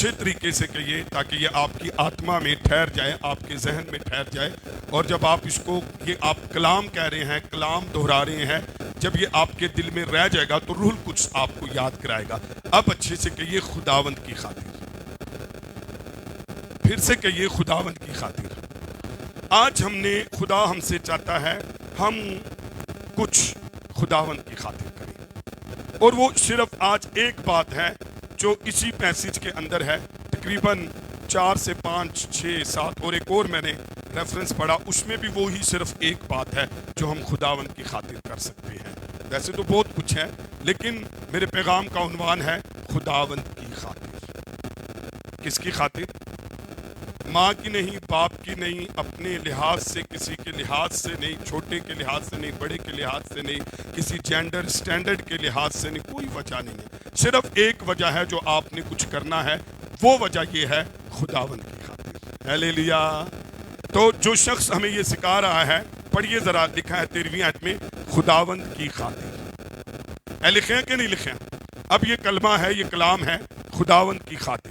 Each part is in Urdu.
اچھے طریقے سے کہیے تاکہ یہ آپ کی آتما میں ٹھہر جائے، آپ کے ذہن میں ٹھہر جائے، اور جب آپ اس کو، یہ آپ کلام کہہ رہے ہیں، کلام دہرا رہے ہیں، جب یہ آپ کے دل میں رہ جائے گا تو روح القدس آپ کو یاد کرائے گا۔ اب اچھے سے کہیے خداوند کی خاطر، پھر سے کہیے خداوند کی خاطر۔ آج خدا ہم سے چاہتا ہے ہم کچھ خداوند کی خاطر کریں، اور وہ صرف آج ایک بات ہے جو اسی پیسج کے اندر ہے، تقریباً 4 سے 5 6 7 اور ایک اور میں نے ریفرنس پڑھا، اس میں بھی وہی صرف ایک بات ہے جو ہم خداوند کی خاطر کر سکتے ہیں۔ ویسے تو بہت کچھ ہے، لیکن میرے پیغام کا عنوان ہے خداوند کی خاطر۔ کس کی خاطر؟ ماں کی نہیں، باپ کی نہیں، اپنے لحاظ سے، کسی کے لحاظ سے نہیں، چھوٹے کے لحاظ سے نہیں، بڑے کے لحاظ سے نہیں، کسی جینڈر سٹینڈرڈ کے لحاظ سے نہیں، کوئی وجہ نہیں ہے۔ صرف ایک وجہ ہے جو آپ نے کچھ کرنا ہے، وہ وجہ یہ ہے خداوند کی خاطر۔ ہلیلویا۔ تو جو شخص ہمیں یہ سکھا رہا ہے، پڑھیے ذرا، لکھا ہے 13ویں آیت میں خداوند کی خاطر۔ لکھے ہیں کہ نہیں لکھے ہیں؟ اب یہ کلمہ ہے، یہ کلام ہے خداوند کی خاطر۔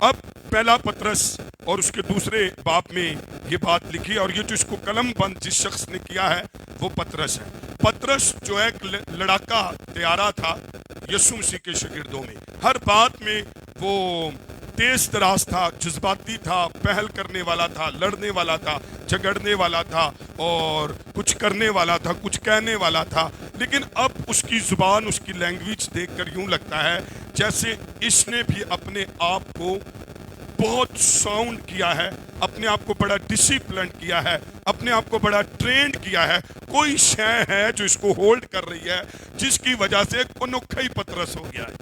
اب پہلا پطرس اور اس کے دوسرے باب میں یہ بات لکھی، اور یہ جو اس کو قلم بند جس شخص نے کیا ہے وہ پطرس ہے۔ پطرس جو ایک لڑاکا طیارہ تھا یسوع مسیح کے شاگردوں میں، ہر بات میں وہ تیز تراز تھا، جذباتی تھا، پہل کرنے والا تھا، لڑنے والا تھا، جھگڑنے والا تھا، اور کچھ کرنے والا تھا، کچھ کہنے والا تھا۔ لیکن اب اس کی زبان، اس کی لینگویج دیکھ کر یوں لگتا ہے جیسے اس نے بھی اپنے آپ کو بہت ساؤنڈ کیا ہے، اپنے آپ کو بڑا ڈسپلن کیا ہے، اپنے آپ کو بڑا ٹرینڈ کیا ہے۔ کوئی شے ہے جو اس کو ہولڈ کر رہی ہے، جس کی وجہ سے ایک انوکھا ہی پطرس ہو گیا ہے۔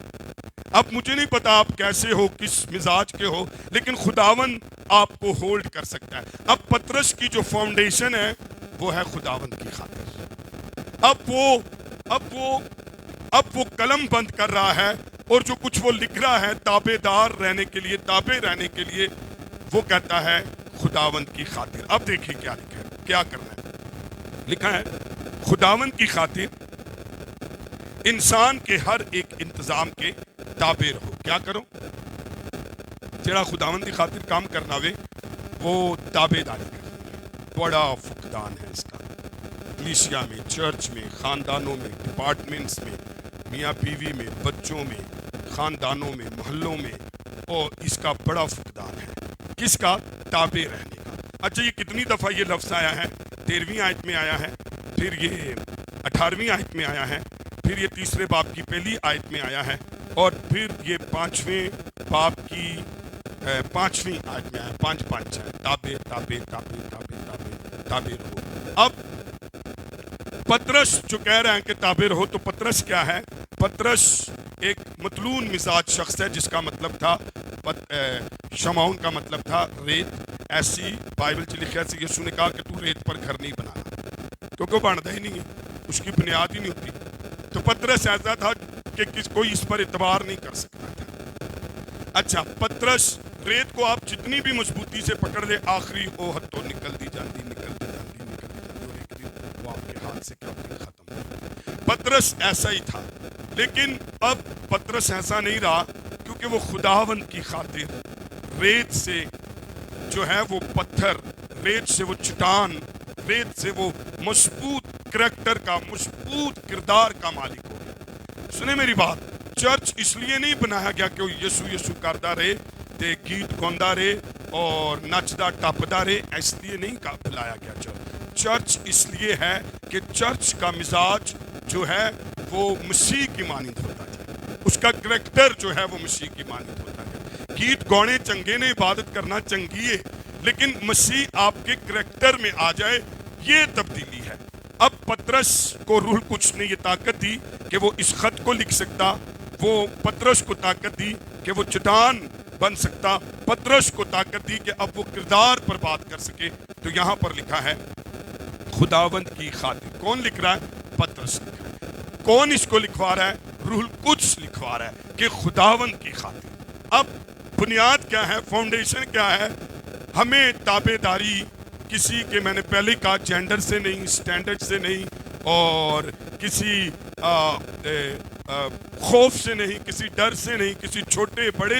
اب مجھے نہیں پتا آپ کیسے ہو، کس مزاج کے ہو، لیکن خداوند آپ کو ہولڈ کر سکتا ہے۔ اب پطرس کی جو فاؤنڈیشن ہے وہ ہے خداوند کی خاطر۔ اب وہ قلم بند کر رہا ہے، اور جو کچھ وہ لکھ رہا ہے تابع دار رہنے کے لیے، تابع رہنے کے لیے، وہ کہتا ہے خداوند کی خاطر۔ اب دیکھیں کیا لکھا ہے، کیا کرنا ہے۔ لکھا ہے خداوند کی خاطر انسان کے ہر ایک انتظام کے تابع رہو۔ کیا کرو؟ جڑا خداوند کی خاطر کام کرنا وے وہ تابع داری کرنا۔ بڑا فقدان ہے اس کا، کلیسیا میں، چرچ میں، خاندانوں میں، ڈپارٹمنٹس میں، میاں بیوی میں، بچوں میں، خاندانوں میں، محلوں میں، اور اس کا بڑا فقدان ہے۔ کس کا؟ تابع رہنے کا۔ اچھا، یہ کتنی دفعہ یہ لفظ آیا ہے؟ 13ویں آیت میں آیا ہے، پھر یہ 18ویں آیت میں آیا ہے، پھر یہ تیسرے باب کی پہلی آیت میں آیا ہے، اور پھر یہ 5ویں باب کی 5ویں آیت میں آیا۔ 5 ہے، تابع تابع تابع تابع تابع تابع رہو۔ اب پطرس جو کہہ رہے ہیں کہ تابع رہو، تو پطرس کیا ہے؟ پطرس ایک مطلون مزاج شخص ہے، جس کا مطلب تھا شمعون کا مطلب تھا ریت۔ ایسی بائبل چ لکھا ہے، یسوع نے کہا کہ تو ریت پر گھر نہیں بنانا، کیونکہ وہ بنتا ہی نہیں ہے، اس کی بنیاد ہی نہیں ہوتی۔ تو پطرس ایسا تھا کہ کوئی اس پر اعتبار نہیں کر سکتا تھا۔ اچھا، پطرس ریت کو آپ جتنی بھی مضبوطی سے پکڑ لے، آخری وہ ہتھوں نکل دی جاندی، اور ایک دن وہ آپ کے ہاتھ سے کیا ختم ہو۔ پطرس ایسا ہی تھا، لیکن اب پطرس ایسا نہیں رہا، کیونکہ وہ خداوند کی خاطر ریت سے جو ہے وہ پتھر، ریت سے وہ چٹان، ریت سے وہ مضبوط کریکٹر کا، مضبوط کردار کا مالک ہو گیا۔ سنیں میری بات، چرچ اس لیے نہیں بنایا گیا کہ وہ یسوع یسوع کردا رہے تے گیت گوندا رہے اور نچدا ٹپدا رہے، اس لیے نہیں بلایا گیا چرچ اس لیے ہے کہ چرچ کا مزاج جو ہے وہ مسیح کی مانند ہوتا ہے، اس کا کریکٹر جو ہے وہ مسیح کی مانند ہوتا ہے۔ گیت گونے چنگے نے، عبادت کرنا چنگی ہے، لیکن مسیح آپ کے کریکٹر میں آ جائے، یہ تبدیلی ہے۔ اب پطرس کو روح القدس نے یہ طاقت دی کہ وہ اس خط کو لکھ سکتا، وہ پطرس کو طاقت دی کہ وہ چٹان بن سکتا، پطرس کو طاقت دی کہ اب وہ کردار پر بات کر سکے۔ تو یہاں پر لکھا ہے خداوند کی خاطر۔ کون لکھ رہا ہے؟ پطرس لکھ رہا ہے۔ کون اس کو لکھوا رہا ہے؟ روح القدس لکھوا رہا ہے کہ خداوند کی خاطر۔ اب بنیاد کیا ہے؟ فاؤنڈیشن کیا ہے؟ ہمیں تابع داری کسی کے، میں نے پہلے کہا، جینڈر سے نہیں، سٹینڈرڈ سے نہیں، اور کسی خوف سے نہیں، کسی ڈر سے نہیں، کسی چھوٹے بڑے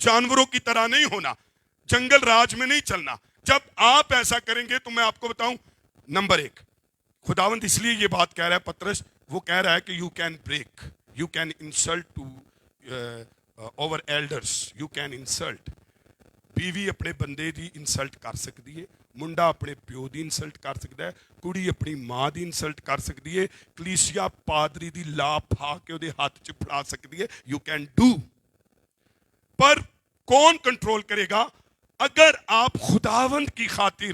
جانوروں کی طرح نہیں ہونا, جنگل راج میں نہیں چلنا. جب آپ ایسا کریں گے تو میں آپ کو بتاؤں, نمبر 1, خداوند اس لیے یہ بات کہہ رہا ہے پطرس, وہ کہہ رہا ہے کہ you can break, you can insult to over elders, you can insult. بیوی اپنے بندے دی انسلٹ کر سکتی ہے, منڈا اپنے پیو دی انسلٹ کر سکتا ہے, کڑی اپنی ماں دی انسلٹ کر سکتی ہے, کلیسیا پادری دی لا پھا کے دے ہاتھ چ پھڑا سکتی ہے, یو کین ڈو. پر کون کنٹرول کرے گا؟ اگر آپ خداوند کی خاطر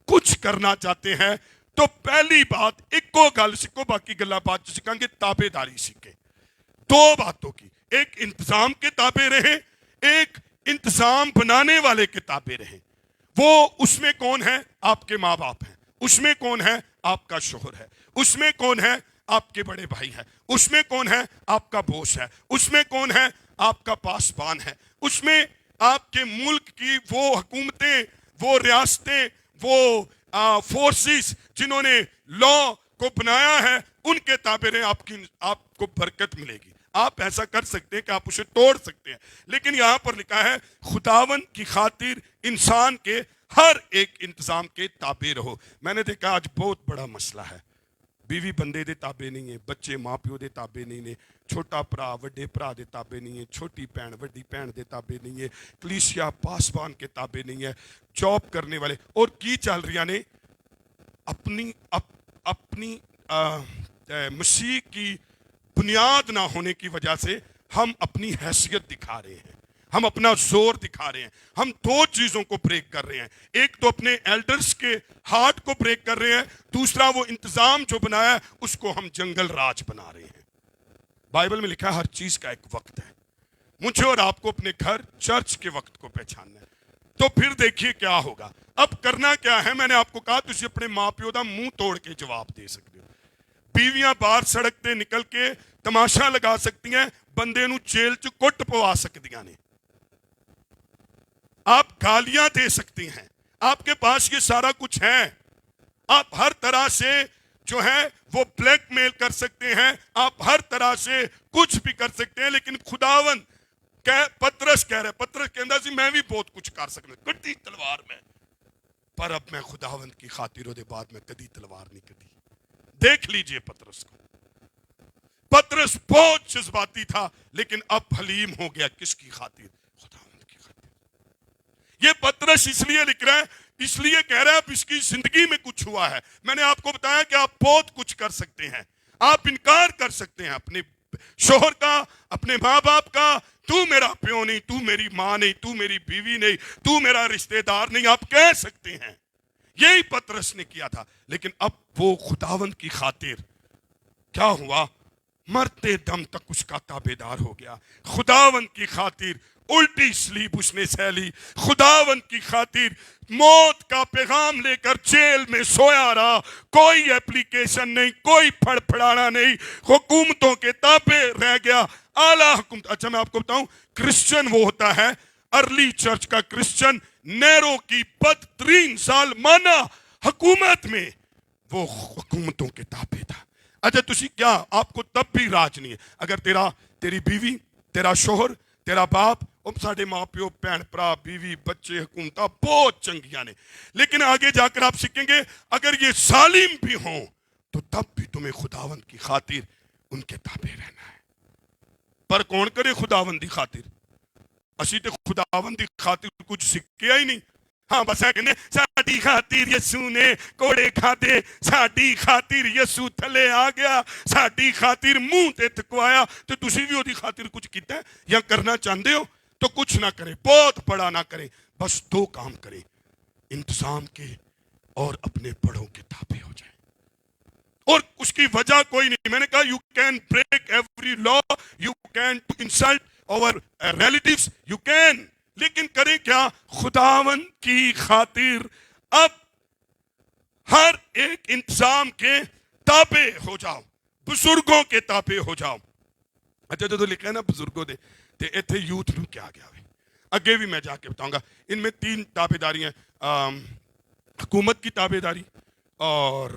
کچھ کرنا چاہتے ہیں تو پہلی بات ایکو گل سیکھو, باقی گلا بعد سیکھیں گے, تابے داری سیکھیں. 2 باتوں کی, ایک انتظام کے تابع رہیں, ایک انتظام بنانے والے کے تابع رہیں. وہ اس میں کون ہے؟ آپ کے ماں باپ ہیں. اس میں کون ہے؟ آپ کا شوہر ہے. اس میں کون ہے؟ آپ کے بڑے بھائی ہیں. اس میں کون ہے؟ آپ کا بوس ہے. اس میں کون ہے؟ آپ کا پاسبان ہے. اس میں آپ کے ملک کی وہ حکومتیں, وہ ریاستیں, وہ فورسز جنہوں نے لا کو بنایا ہے, ان کے تابع رہیں, آپ کو برکت ملے گی. آپ ایسا کر سکتے ہیں کہ آپ اسے توڑ سکتے ہیں. لیکن یہاں پر لکھا ہے خداوند کی خاطر انسان کے ہر ایک انتظام کے تابع رہو. میں نے دیکھا آج بہت بڑا مسئلہ ہے, بیوی بندے دے تابع نہیں ہے, بچے ماں پیو دے تابع نہیں نے, چھوٹا پرا وڈے پرا دے تابع نہیں ہے, چھوٹی بہن وڈی بہن دے تابع نہیں ہے, کلیسیا پاسبان کے تابع نہیں ہے, جاب کرنے والے. اور کی چل رہی نے اپنی مسیح کی بنیاد نہ ہونے کی وجہ سے ہم اپنی حیثیت دکھا رہے ہیں, ہم اپنا زور دکھا رہے ہیں. ہم 2 چیزوں کو بریک کر رہے ہیں, ایک تو اپنے ایلڈرز کے ہارٹ کو بریک کر رہے ہیں, دوسرا وہ انتظام جو بنایا ہے اس کو ہم جنگل راج بنا رہے ہیں. بائبل میں لکھا ہے ہر چیز کا ایک وقت ہے. مجھے اور آپ کو اپنے گھر چرچ کے وقت کو پہچاننا ہے. تو پھر دیکھیے کیا ہوگا. اب کرنا کیا ہے, میں نے آپ کو کہا تجھے اپنے ماں پیو دا منہ توڑ کے جواب دے سکتے ہو. بیویاں باہر سڑک تے نکل کے تماشا لگا سکتی ہیں, بندے نو جیل چ کٹ پوا سکتیاں نے, آپ گالیاں دے سکتی ہیں, آپ کے پاس یہ سارا کچھ ہے. آپ ہر طرح سے جو ہے وہ بلیک میل کر سکتے ہیں, آپ ہر طرح سے کچھ بھی کر سکتے ہیں. لیکن خداوند پطرس کہہ رہے, پطرس کہندا سی میں بھی بہت کچھ کر سکتا, کٹی تلوار میں, پر اب میں خداوند کی خاطر دے بعد میں کدی تلوار نہیں کٹی. دیکھ لیجئے پطرس کو. پطرس بہت جذباتی تھا لیکن اب حلیم ہو گیا. کس کی خاطر؟ خداوند کی خاطر. یہ پطرس اس لیے لکھ رہا ہے, اس لیے کہہ رہا ہے اب اس کی زندگی میں کچھ ہوا ہے. میں نے آپ کو بتایا کہ آپ بہت کچھ کر سکتے ہیں, آپ انکار کر سکتے ہیں اپنے شوہر کا, اپنے ماں باپ کا. تو میرا پیو نہیں, تو میری ماں نہیں, تو میری بیوی نہیں, تو میرا رشتہ دار نہیں, آپ کہہ سکتے ہیں. یہی پطرس نے کیا تھا. لیکن اب وہ خداوند کی خاطر کیا ہوا, مرتے دم تک اس کا تابع دار ہو گیا. خداوند کی خاطر الٹی سلیب اس نے سہ لی. خداوند کی خاطر موت کا پیغام لے کر جیل میں سویا رہا. کوئی اپلیکیشن نہیں, کوئی پھڑ پھڑانا نہیں, حکومتوں کے تابع رہ گیا. اعلیٰ حکومت. اچھا میں آپ کو بتاؤں, کرسچن وہ ہوتا ہے, ارلی چرچ کا کرسچن نیرو کی بدترین ظالمانہ حکومت میں وہ حکومتوں کے تابع تھا. اچھا تسی کیا, آپ کو تب بھی راج نہیں ہے. اگر تیری بیوی, تیرا شوہر, تیرا باپ, اب ساڑھے ماں پیو, بہن پرا, بیوی, بچے, حکومتہ بہت چنگیاں نے, لیکن آگے جا کر آپ سیکھیں گے اگر یہ ظالم بھی ہوں تو تب بھی تمہیں خداوند کی خاطر ان کے تابع رہنا ہے. پر کون کرے خداوند کی خاطر؟ اسی تے خداوند کی خاطر کچھ سکھیا ہی نہیں. ہاں بس ہے کہ ساڈی خاطر یسو نے کوڑے کھادے, ساڈی خاطر یسو تھلے آ گیا, ساڈی خاطر منہ تے تھکوایا. تو تسی بھی دی خاطر کچھ کیتا ہے یا کرنا چاہتے ہو تو کچھ نہ کریں, بہت بڑا نہ کریں, بس 2 کام کریں, انتظام کے اور اپنے بڑوں کے تابع ہو جائیں. اور اس کی وجہ کوئی نہیں. میں نے کہا you can break every law, you can insult اور ریلیٹیوز, یو کین, لیکن کریں کیا؟ خداوند کی خاطر اب ہر ایک انتظام کے تابع ہو جاؤ, بزرگوں کے تابع ہو جاؤ. اچھا جو لکھا ہے نا بزرگوں دے, تے ایتھے یوتھ نو کیا گیا ہوئے, اگے بھی میں جا کے بتاؤں گا. ان میں 3 تابع داری ہیں, حکومت کی تابع داری اور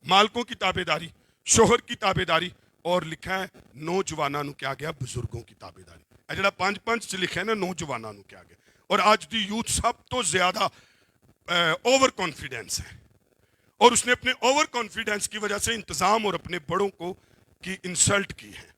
مالکوں کی تابع داری, شوہر کی تابع داری اور لکھا ہے نوجوانوں نو کیا گیا بزرگوں کی تابعداری. اے جڑا 5 چ لکھا ہے نا نوجوانوں نو کیا گیا. اور آج دی یوتھ سب تو زیادہ اوور کانفیڈنس ہے, اور اس نے اپنے اوور کانفیڈنس کی وجہ سے انتظام اور اپنے بڑوں کو کی انسلٹ کی ہے.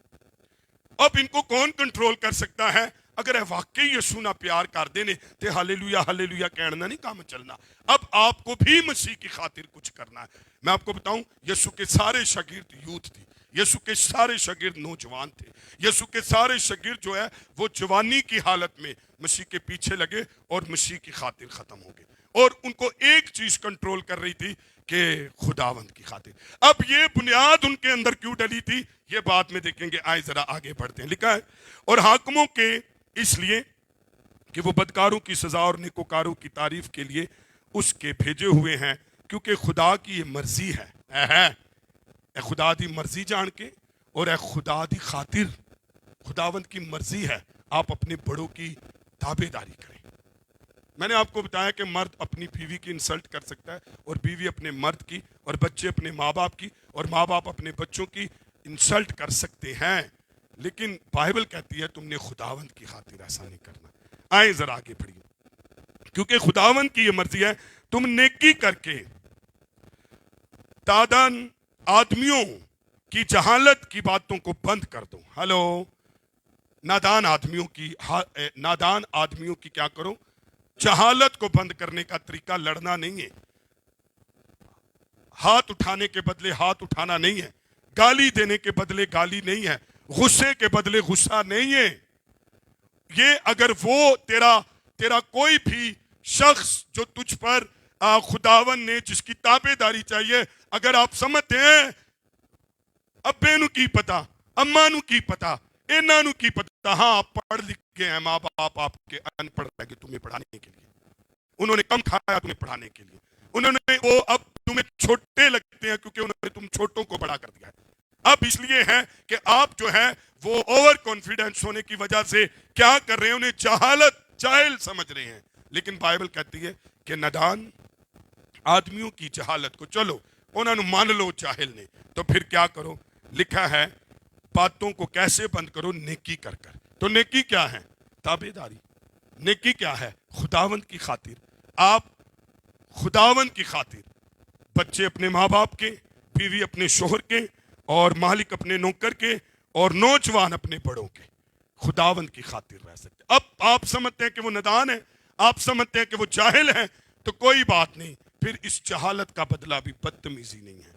اب ان کو کون کنٹرول کر سکتا ہے؟ اگر واقعی یسوع نہ پیار کر دینے تے ہالےلویا کہنا نہیں کام چلنا. اب آپ کو بھی مسیح کی خاطر کچھ کرنا ہے. میں آپ کو بتاؤں, یسوع کے سارے شاگرد یوتھ تھی, یسوع کے سارے شاگرد نوجوان تھے, یسوع کے سارے شاگرد جو ہے وہ جوانی کی حالت میں مسیح کے پیچھے لگے اور مسیح کی خاطر ختم ہو گئے. اور ان کو ایک چیز کنٹرول کر رہی تھی کہ خداوند کی خاطر. اب یہ بنیاد ان کے اندر کیوں ڈلی تھی یہ بعد میں دیکھیں گے. آئے ذرا آگے بڑھتے ہیں. لکھا ہے اور حاکموں کے اس لیے کہ وہ بدکاروں کی سزا اور نیکوکاروں کی تعریف کے لیے اس کے بھیجے ہوئے ہیں, کیونکہ خدا کی یہ مرضی ہے. اے خدا دی مرضی جان کے اور اے خدا دی خاطر, خداوند کی مرضی ہے آپ اپنے بڑوں کی تابعداری کریں. میں نے آپ کو بتایا کہ مرد اپنی بیوی کی انسلٹ کر سکتا ہے, اور بیوی اپنے مرد کی, اور بچے اپنے ماں باپ کی, اور ماں باپ اپنے بچوں کی انسلٹ کر سکتے ہیں. لیکن بائبل کہتی ہے تم نے خداوند کی خاطر ایسا نہیں کرنا. آئیں ذرا آگے بڑھیے, کیونکہ خداوند کی یہ مرضی ہے تم نیکی کر کے دادن آدمیوں کی جہالت کی باتوں کو بند کر دو. ہلو, نادان آدمیوں کی کیا کرو؟ جہالت کو بند کرنے کا طریقہ لڑنا نہیں ہے, ہاتھ اٹھانے کے بدلے ہاتھ اٹھانا نہیں ہے, گالی دینے کے بدلے گالی نہیں ہے, غصے کے بدلے غصہ نہیں ہے. یہ اگر وہ تیرا کوئی بھی شخص جو تجھ پر خداون نے جس کی تابعداری چاہیے, اگر آپ سمجھتے ہیں ابے نو کی پتا, اماں نو کی پتا, انہاں نو کی پتا, ہاں آپ پڑھ لکھ گئے ہیں, ماں باپ آپ کے ان پڑھ رہ گئے تمہیں پڑھانے کے لیے, انہوں نے کم کھایا تمہیں پڑھانے کے لیے, انہوں نے وہ اب تمہیں چھوٹے لگتے ہیں کیونکہ انہوں نے تم چھوٹوں کو بڑا کر دیا ہے. اب اس لیے ہے کہ آپ جو ہے وہ اوور کانفیڈنس ہونے کی وجہ سے کیا کر رہے ہیں, انہیں جاہل سمجھ رہے ہیں. لیکن بائبل کہتی ہے کہ نادان آدمیوں کی جہالت کو, چلو انہوں نے مان لو جاہل نے, تو پھر کیا کرو؟ لکھا ہے باتوں کو کیسے بند کرو؟ نیکی کر کر. تو نیکی کیا ہے؟ تابعداری. نیکی کیا ہے؟ خداوند کی خاطر. آپ خداوند کی خاطر, بچے اپنے ماں باپ کے, بیوی اپنے شوہر کے, اور مالک اپنے نوکر کے, اور نوجوان اپنے بڑوں کے, خداوند کی خاطر رہ سکتے. اب آپ سمجھتے ہیں کہ وہ نادان ہے, آپ سمجھتے ہیں کہ وہ جاہل ہیں, تو کوئی بات نہیں, پھر اس جہالت کا بدلہ بھی بدتمیزی نہیں ہے,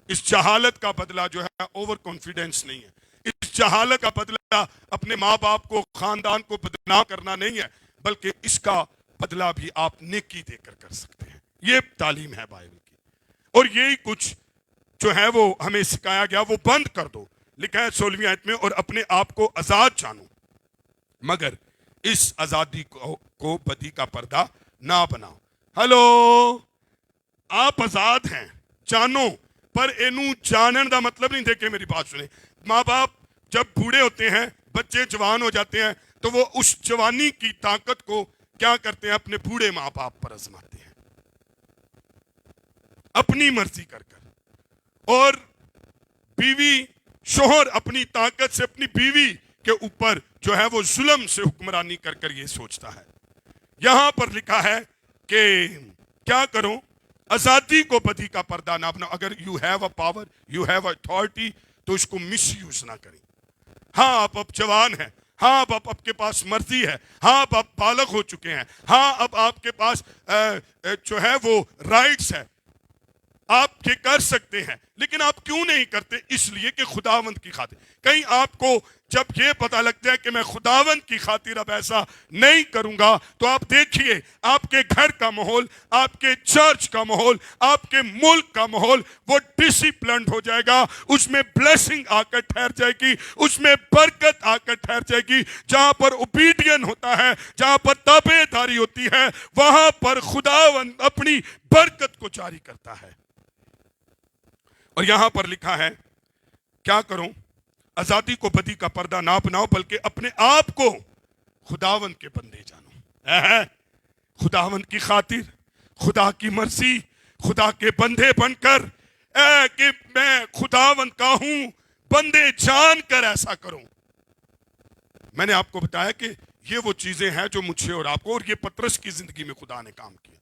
اس جہالت کا بدلہ جو ہے اوور کانفیڈنس نہیں ہے, اس جہالت کا بدلہ اپنے ماں باپ کو, خاندان کو بدنام کرنا نہیں ہے, بلکہ اس کا بدلہ بھی آپ نیکی دے کر سکتے ہیں. یہ تعلیم ہے بائبل کی, اور یہی کچھ جو ہے وہ ہمیں سکھایا گیا. وہ بند کر دو, لکھا ہے 16ویں آیت میں, اور اپنے آپ کو آزاد جانو مگر اس آزادی کو بدی کا پردہ نہ بناؤ. ہلو, آپ آزاد ہیں جانو, پر اینو جانن دا مطلب نہیں. دیکھیں میری بات سنیں, ماں باپ جب بوڑھے ہوتے ہیں, بچے جوان ہو جاتے ہیں, تو وہ اس جوانی کی طاقت کو کیا کرتے ہیں؟ اپنے بوڑھے ماں باپ پر آزماتے ہیں اپنی مرضی کر کر. اور بیوی شوہر اپنی طاقت سے اپنی بیوی کے اوپر جو ہے وہ ظلم سے حکمرانی کر کر یہ سوچتا ہے. یہاں پر لکھا ہے کہ کیا کرو؟ آزادی کو بدی کا پردہ نہ بناؤ. اگر you have a power, you have a authority, تو اس کو مس یوز نہ کریں. ہاں آپ اب جوان ہیں, ہاں اب آپ کے پاس مرضی ہے, ہاں اب آپ بالغ ہو چکے ہیں, ہاں اب آپ کے پاس جو ہے وہ رائٹس ہے, آپ یہ کر سکتے ہیں, لیکن آپ کیوں نہیں کرتے؟ اس لیے کہ خداوند کی خاطر. کہیں آپ کو جب یہ پتہ لگتا ہے کہ میں خداوند کی خاطر اب ایسا نہیں کروں گا, تو آپ دیکھیے آپ کے گھر کا ماحول, آپ کے چرچ کا ماحول, آپ کے ملک کا ماحول وہ ڈسپلنڈ ہو جائے گا. اس میں بلیسنگ آ کر ٹھہر جائے گی, اس میں برکت آ کر ٹھہر جائے گی. جہاں پر اوبیڈین ہوتا ہے, جہاں پر تابع داری ہوتی ہے, وہاں پر خداوند اپنی برکت کو جاری کرتا ہے. اور یہاں پر لکھا ہے کیا کرو؟ آزادی کو بدی کا پردہ نہ بناؤ, بلکہ اپنے آپ کو خداوند کے بندے جانو. خداوند کی خاطر, خدا کی مرضی, خدا کے بندے بن کر, کہ میں خداوند کا ہوں, بندے جان کر ایسا کرو۔ میں نے آپ کو بتایا کہ یہ وہ چیزیں ہیں جو مجھے اور آپ کو، اور یہ پترس کی زندگی میں خدا نے کام کیا،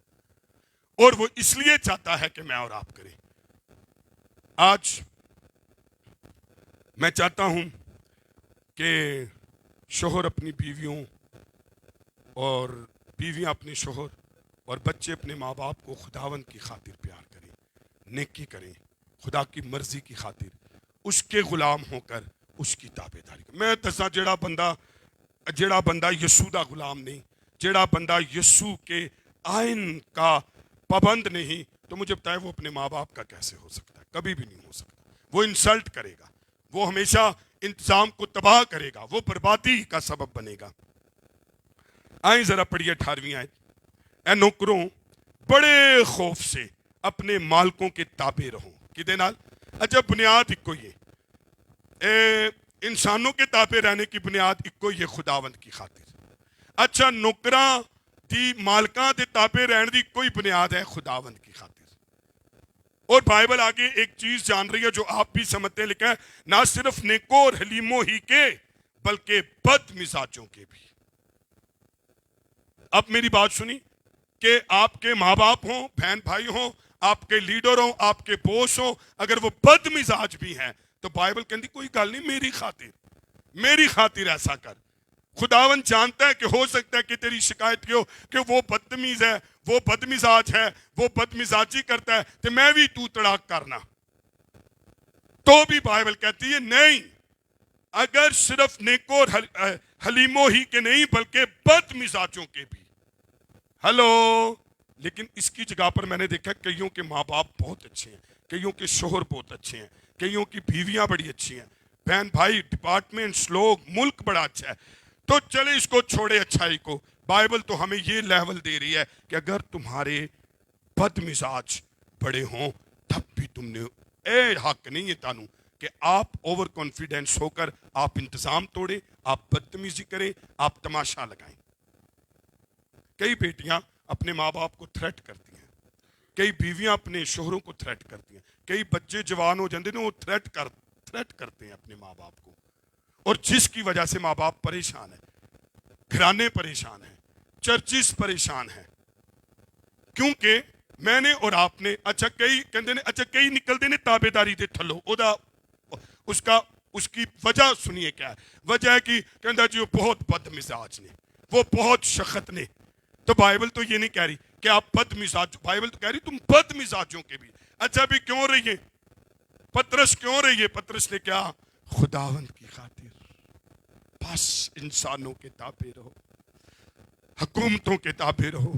اور وہ اس لیے چاہتا ہے کہ میں اور آپ کریں۔ آج میں چاہتا ہوں کہ شوہر اپنی بیویوں، اور بیویاں اپنے شوہر، اور بچے اپنے ماں باپ کو خداوند کی خاطر پیار کریں، نیکی کریں، خدا کی مرضی کی خاطر، اس کے غلام ہو کر اس کی تابع داری کریں۔ میں دسا جیڑا بندہ یسو دا غلام نہیں، جیڑا بندہ یسو کے آئین کا پابند نہیں، تو مجھے بتائے وہ اپنے ماں باپ کا کیسے ہو سکتا ہے؟ کبھی بھی نہیں ہو سکتا۔ وہ انسلٹ کرے گا، وہ ہمیشہ انتظام کو تباہ کرے گا، وہ بربادی کا سبب بنے گا۔ آئیں ذرا پڑھیے 18ویں آیت۔ اے نوکروں، بڑے خوف سے اپنے مالکوں کے تابع رہو۔ کدے نال؟ اچھا، بنیاد ایک کوئی ہے، انسانوں کے تابع رہنے کی بنیاد ایک کوئی ہے، خداوند کی خاطر۔ اچھا، نوکراں دی مالکاں دے تابع رہن دی کوئی بنیاد ہے، خداوند کی خاطر۔ اور بائبل آگے ایک چیز جان رہی ہے جو آپ بھی سمجھتے ہیں، لکھا ہے نہ صرف نیکوں اور حلیموں ہی کے بلکہ بد مزاجوں کے بھی۔ اب میری بات سنی کہ آپ کے ماں باپ ہوں، بہن بھائی ہوں، آپ کے لیڈر ہوں، آپ کے بوس ہوں، اگر وہ بد مزاج بھی ہیں تو بائبل کہتی کوئی گل نہیں، میری خاطر ایسا کر۔ خداوند جانتا ہے کہ ہو سکتا ہے کہ تیری شکایت ہو کہ وہ بدتمیز ہے، وہ بد مزاج ہے، وہ بد مزاجی کرتا ہے، تو میں بھی تو تڑاک کرنا، تو بھی بائبل کہتی ہے نہیں، اگر صرف نیکوں اور حلیموں ہی کے نہیں بلکہ بد مزاجوں کے بھی۔ ہلو، لیکن اس کی جگہ پر میں نے دیکھا کئیوں کے ماں باپ بہت اچھے ہیں، کئیوں کے شوہر بہت اچھے ہیں، کئیوں کی بیویاں بڑی اچھی ہیں، بہن بھائی، ڈپارٹمنٹس، لوگ، ملک بڑا اچھا ہے۔ تو چلے اس کو چھوڑے اچھائی کو، بائبل تو ہمیں یہ لیول دے رہی ہے کہ اگر تمہارے بد مزاج بڑے ہوں تب بھی تم نے حق نہیں ہے تانوں کہ آپ اوور کانفیڈنس ہو کر آپ انتظام توڑیں، آپ بدتمیزی کریں، آپ تماشا لگائیں۔ کئی بیٹیاں اپنے ماں باپ کو تھریٹ کرتی ہیں، کئی بیویاں اپنے شوہروں کو تھریٹ کرتی ہیں، کئی بچے جوان ہو جاندے نے وہ تھریٹ کرتے ہیں اپنے ماں باپ کو، اور جس کی وجہ سے ماں باپ پریشان ہیں، گھرانے پریشان ہیں، چرچز پریشان ہیں، کیونکہ میں نے اور آپ نے کئی نکلتے نے تابے داری دے تھلو، اس کی وجہ سنیے کیا ہے۔ وجہ ہے کہ کہندا جی وہ بہت بد مزاج نے، وہ بہت شخت نے۔ تو بائبل تو یہ نہیں کہہ رہی کہ آپ بد مزاج، بائبل تو کہہ رہی تم بد مزاجوں کے بھی۔ اچھا بھی کیوں رہیے؟ پترس کیوں رہیے؟ پترس نے کیا؟ خداوند کی خاطر۔ بس انسانوں کے تابع رہو، حکومتوں کے تابع رہو،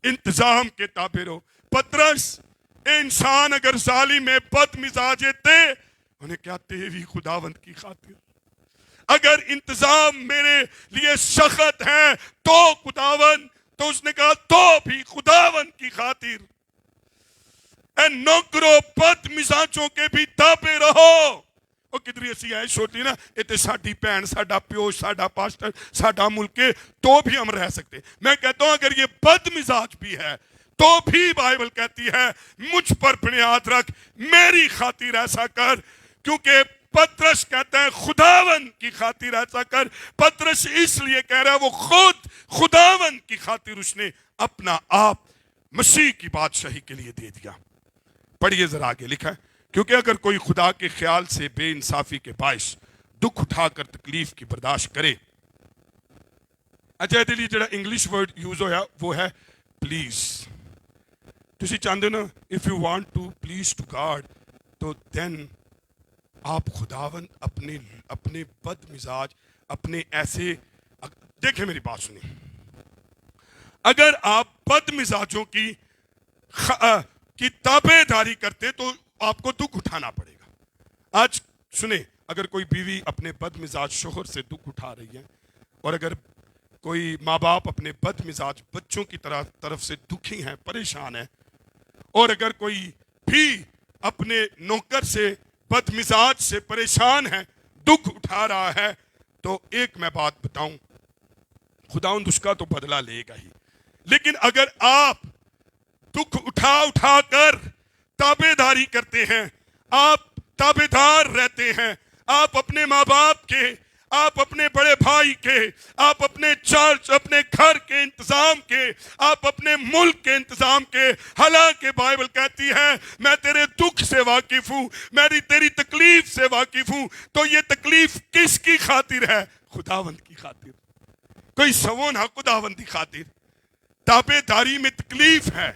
انتظام کے تابع رہو۔ پترس، انسان اگر ظالم ہے، بد مزاج تھے، انہیں کیا تیری خداوند کی خاطر۔ اگر انتظام میرے لیے سخت ہے تو خداوند، تو اس نے کہا تو بھی خداوند کی خاطر۔ اے نوکرو، بد مزاجوں کے بھی تابع رہو۔ اور کدھر ایسی عائش ہوتی ہے نا، یہ تو ساڈی بہن، ساڈا پیو، ساڈا پاسٹر، ساڈا ملک ہے، تو بھی ہم رہ سکتے۔ میں کہتا ہوں اگر یہ بد مزاج بھی ہے تو بھی بائبل کہتی ہے مجھ پر بنیاد رکھ، میری خاطر ایسا کر، کیونکہ پترس کہتا ہے خداوند کی خاطر ایسا کر۔ پترس اس لیے کہہ رہا ہے وہ خود خداوند کی خاطر اس نے اپنا آپ مسیح کی بادشاہی کے لیے دے دیا۔ پڑھیے ذرا آگے لکھا ہے، کیونکہ اگر کوئی خدا کے خیال سے بے انصافی کے باعث دکھ اٹھا کر تکلیف کی برداشت کرے۔ اچھا یہ لیے جڑا انگلش ورڈ یوز ہویا وہ ہے پلیز۔ تسی چاہتے نا if you want to please to God، تو then آپ خداوند اپنے بد مزاج، اپنے ایسے، دیکھیں میری بات سنیں، اگر آپ بد مزاجوں کی تابع داری کرتے تو آپ کو دکھ اٹھانا پڑے گا۔ آج سنیں، اگر کوئی بیوی اپنے بد مزاج شوہر سے دکھ اٹھا رہی ہے، اور اگر کوئی ماں باپ اپنے بد مزاج بچوں کی طرف سے دکھی ہیں، پریشان ہیں، اور اگر کوئی بھی اپنے نوکر سے بد مزاج سے پریشان ہے، دکھ اٹھا رہا ہے، تو ایک میں بات بتاؤں، خداوند اس کا تو بدلہ لے گا ہی۔ لیکن اگر آپ دکھ اٹھا کر تابع داری کرتے ہیں، آپ تابع دار رہتے ہیں، آپ اپنے ماں باپ کے، آپ اپنے بڑے بھائی کے، آپ اپنے چرچ، اپنے گھر کے انتظام کے، آپ اپنے ملک کے انتظام کے. حالانکہ بائبل کہتی ہے میں تیرے دکھ سے واقف ہوں، میں تیری تکلیف سے واقف ہوں. تو یہ تکلیف کس کی خاطر ہے؟ خداوند کی خاطر. کوئی سونا خداوند کی خاطر. تابع داری میں تکلیف ہے،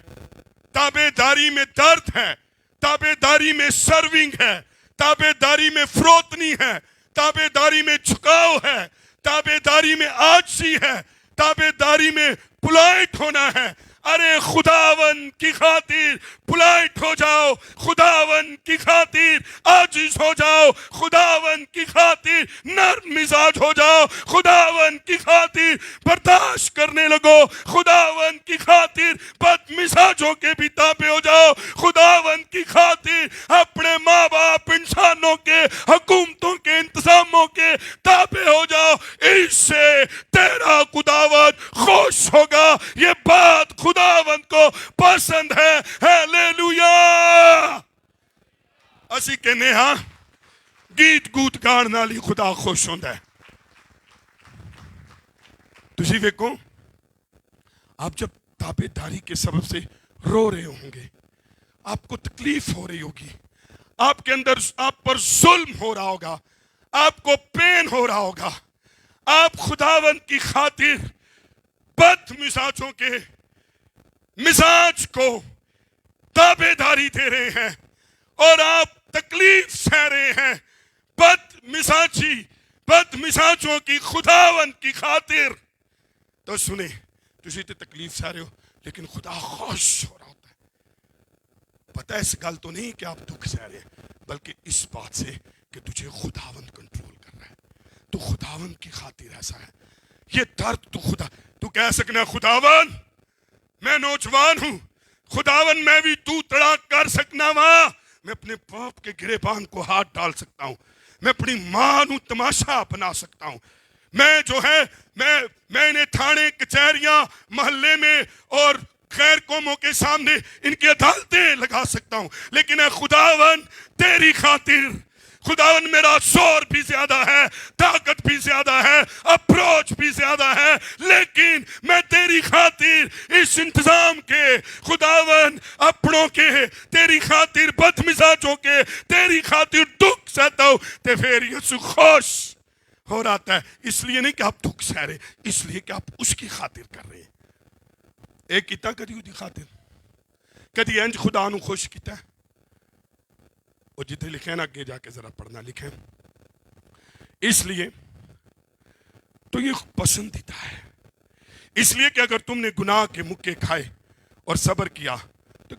تابع داری میں درد ہے، تابع داری میں سرونگ ہے، تابع داری میں فروتنی ہے، تابع داری میں جھکاؤ ہے، تابع داری میں عاجزی ہے، تابع داری میں پولائٹ ہونا ہے. ارے خداون کی خاطر پولائٹ ہو جاؤ، خداون کی خاطر عاجز ہو جاؤ، خداون کی خاطر نرم مزاج ہو جاؤ، خداون کی خاطر برداشت کرنے لگو، خداون کی خاطر بد مزاجوں کے بھی تابع ہو جاؤ، خداون کی خاطر اپنے ماں باپ انسانوں کے حکومتوں کے انتظاموں کے تابع ہو جاؤ. اس سے تیرا خداون خوش ہوگا. یہ بات خداوند کو پسند ہے. ہیلیلویا. اسی کہنے ہاں گیت گوت گان نال ہی خدا خوش ہوندا ہے. تسی ویکھو آپ جب تابع داری کے سبب سے رو رہے ہوں گے، آپ کو تکلیف ہو رہی ہوگی، آپ کے اندر آپ پر ظلم ہو رہا ہوگا، آپ کو پین ہو رہا ہوگا، آپ خداوند کی خاطر بد مزاجوں کے مزاج کو تابع داری دے رہے ہیں اور آپ تکلیف سہ رہے ہیں. بد مزاجوں کی خداوند کی خاطر. تو سنیں، تسی تے تکلیف سہ رہے ہو لیکن خدا خوش ہو رہا ہوتا ہے. پتہ ہے اس گل تو نہیں کہ آپ دکھ سہ رہے ہیں، بلکہ اس بات سے کہ تجھے خداوند کنٹرول کر رہا ہے. تو خداوند کی خاطر ایسا ہے. یہ درد تو کہہ سکنا خداوند میں نوجوان ہوں، خداوند میں بھی تو تڑاک کر سکنا وا، میں اپنے باپ کے گریبان کو ہاتھ ڈال سکتا ہوں، میں اپنی ماں نو تماشا بنا سکتا ہوں، میں جو ہے میں انہیں تھانے کچہریاں محلے میں اور غیر قوموں کے سامنے ان کی عدالتیں لگا سکتا ہوں. لیکن اے خداوند تیری خاطر، خداوند میرا زور بھی زیادہ ہے، طاقت بھی زیادہ ہے، اپروچ بھی زیادہ ہے، لیکن میں تیری خاطر اس انتظام کے، خداوند اپنوں کے، تیری خاطر بد مزاجوں کے، تیری خاطر دکھ سہتا ہوں. تے پھر یسوع خوش ہو رہا ہے. اس لیے نہیں کہ آپ دکھ سہ رہے، اس لیے کہ آپ اس کی خاطر کر رہے ہیں. ایک کیتا کدی دی خاطر کدی انج خدا نو خوش کیتا ہے. اور جتنے لکھیں نا اگے جا کے ذرا پڑھنا لکھیں. اس لیے تو یہ پسندیدہ ہے، اس لیے کہ اگر تم نے گناہ کے مکے کھائے اور صبر کیا تو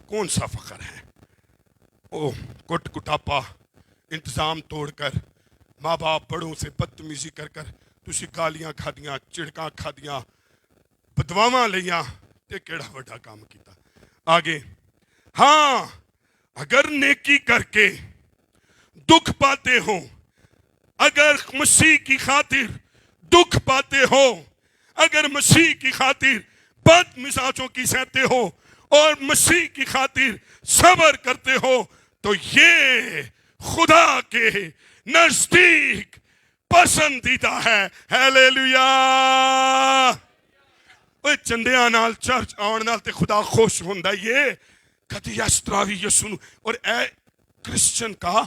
کون سا فخر ہے. او کٹ کٹاپا، انتظام توڑ کر، ماں باپ بڑوں سے بدتمیزی کر کر تسی گالیاں کھا دیاں، چڑکاں کھا دیاں، بدواواں لیاں، تے کیڑا وڈا کام کیتا. آگے ہاں اگر نیکی کر کے دکھ پاتے ہو، اگر مسیح کی خاطر دکھ پاتے ہو، اگر مسیح کی خاطر بد مزاجوں کی سہتے ہو اور مسیح کی خاطر صبر کرتے ہو، تو یہ خدا کے نزدیک پسندیدہ ہے. ہیلیلویا. اوے چندیاں نال چرچ آن نال تے خدا خوش ہوندا. یہ کدی اس طرح بھی یسوع اور اے کرسچن کا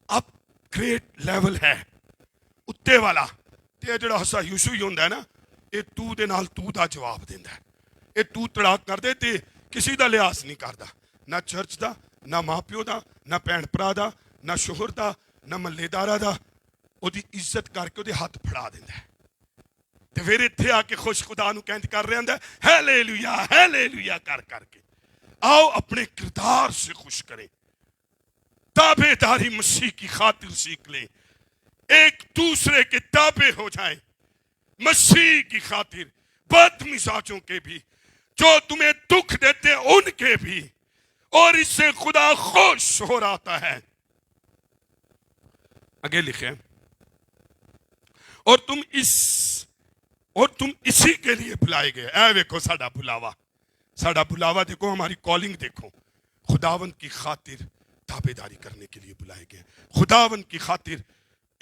اپ گریڈ لیول ہے اتے والا. تے جڑا حصہ یسوع ہی ہوندا ہے نا، اے تو دے نال تو دا جواب دیندا ہے. اے تو تڑاک کر دے تے کسی دا لحاظ نہیں کردا، نہ چرچ دا، نہ ماں پیو دا، نہ بھین بھرا دا، نہ شوہر دا، نہ محلے دارا دا. او دی عزت کر کے او دے ہاتھ پھڑا دیندا ہے. تے پھر اتھے آ کے خوش خدا نو کہند کر رہا ہوندا ہے ہیلیلویا ہیلیلویا کر کر کے. آؤ اپنے کردار سے خوش کریں، تابع داری مسیح کی خاطر سیکھ لیں، ایک دوسرے کے تابع ہو جائیں مسیح کی خاطر، بد مزاجوں کے بھی، جو تمہیں دکھ دیتے ہیں ان کے بھی، اور اس سے خدا خوش ہو رہا ہے. آگے لکھیں اور تم اسی کے لیے بلائے گئے. اے دیکھو ساڈا بلاوا دیکھو، ہماری کالنگ دیکھو. خداوند کی خاطر تابع داری کرنے کے لیے بلائے گئے، خداوند کی خاطر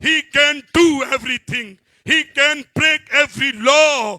he can do everything, he can break every law,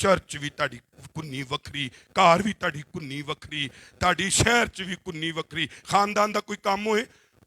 church ਵੀ ਤੁਹਾਡੀ ਕੁੰਨੀ ਵੱਖਰੀ, ਘਰ ਵੀ ਤੁਹਾਡੀ ਕੁੰਨੀ ਵੱਖਰੀ, ਤੁਹਾਡੀ ਸ਼ਹਿਰ 'ਚ ਵੀ ਕੁੰਨੀ ਵੱਖਰੀ, ਖਾਨਦਾਨ ਦਾ ਕੋਈ ਕੰਮ ਹੋਏ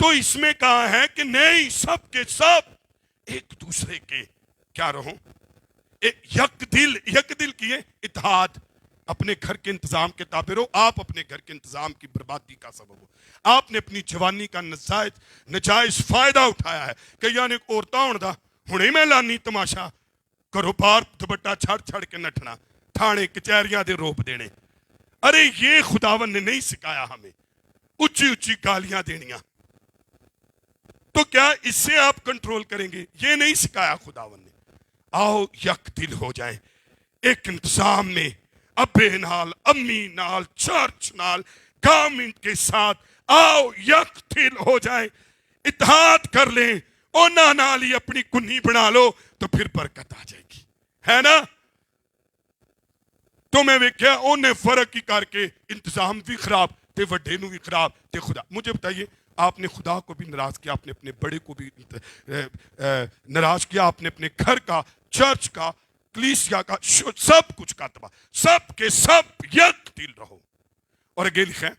تو اس میں کہا ہے کہ نہیں، سب کے سب ایک دوسرے کے کیا رہو، یک دل کیے، اتحاد، اپنے گھر کے انتظام کے تابع رہو۔ آپ اپنے گھر کے انتظام کی بربادی کا سبب ہو۔ آپ نے اپنی جوانی کا نجائز فائدہ اٹھایا ہے کہ یعنی عورتاں ہونے دا ہنے میں لانی تماشا کرو، بار دوپٹہ چھڑ کے نٹنا، تھانے کچہریاں دے روپ دینے۔ ارے یہ خداون نے نہیں سکھایا ہمیں، اچھی اچھی گالیاں دینیاں۔ تو کیا اس سے آپ کنٹرول کریں گے؟ یہ نہیں سکھایا خداون نے۔ آؤ یک دل ہو جائیں، ایک انتظام میں، ابے نال، امی نال، چرچ نال، گورنمنٹ کے ساتھ آؤ یک دل ہو جائیں، اتحاد کر لیں، اونا نال ہی اپنی کنی بنا لو تو پھر برکت آ جائے گی، ہے نا؟ تو میں ویکھیا اونے فرق ہی کر کے انتظام بھی خراب تے وڈے نو بھی خراب تے خدا۔ مجھے بتائیے، آپ نے خدا کو بھی ناراض کیا، آپ نے اپنے بڑے کو بھی ناراض کیا، آپ نے اپنے گھر کا، چرچ کا، کلیسیا کا، سب کچھ کا تباہ۔ سب کے سب یک دل رہو۔ اور اگے لکھا ہے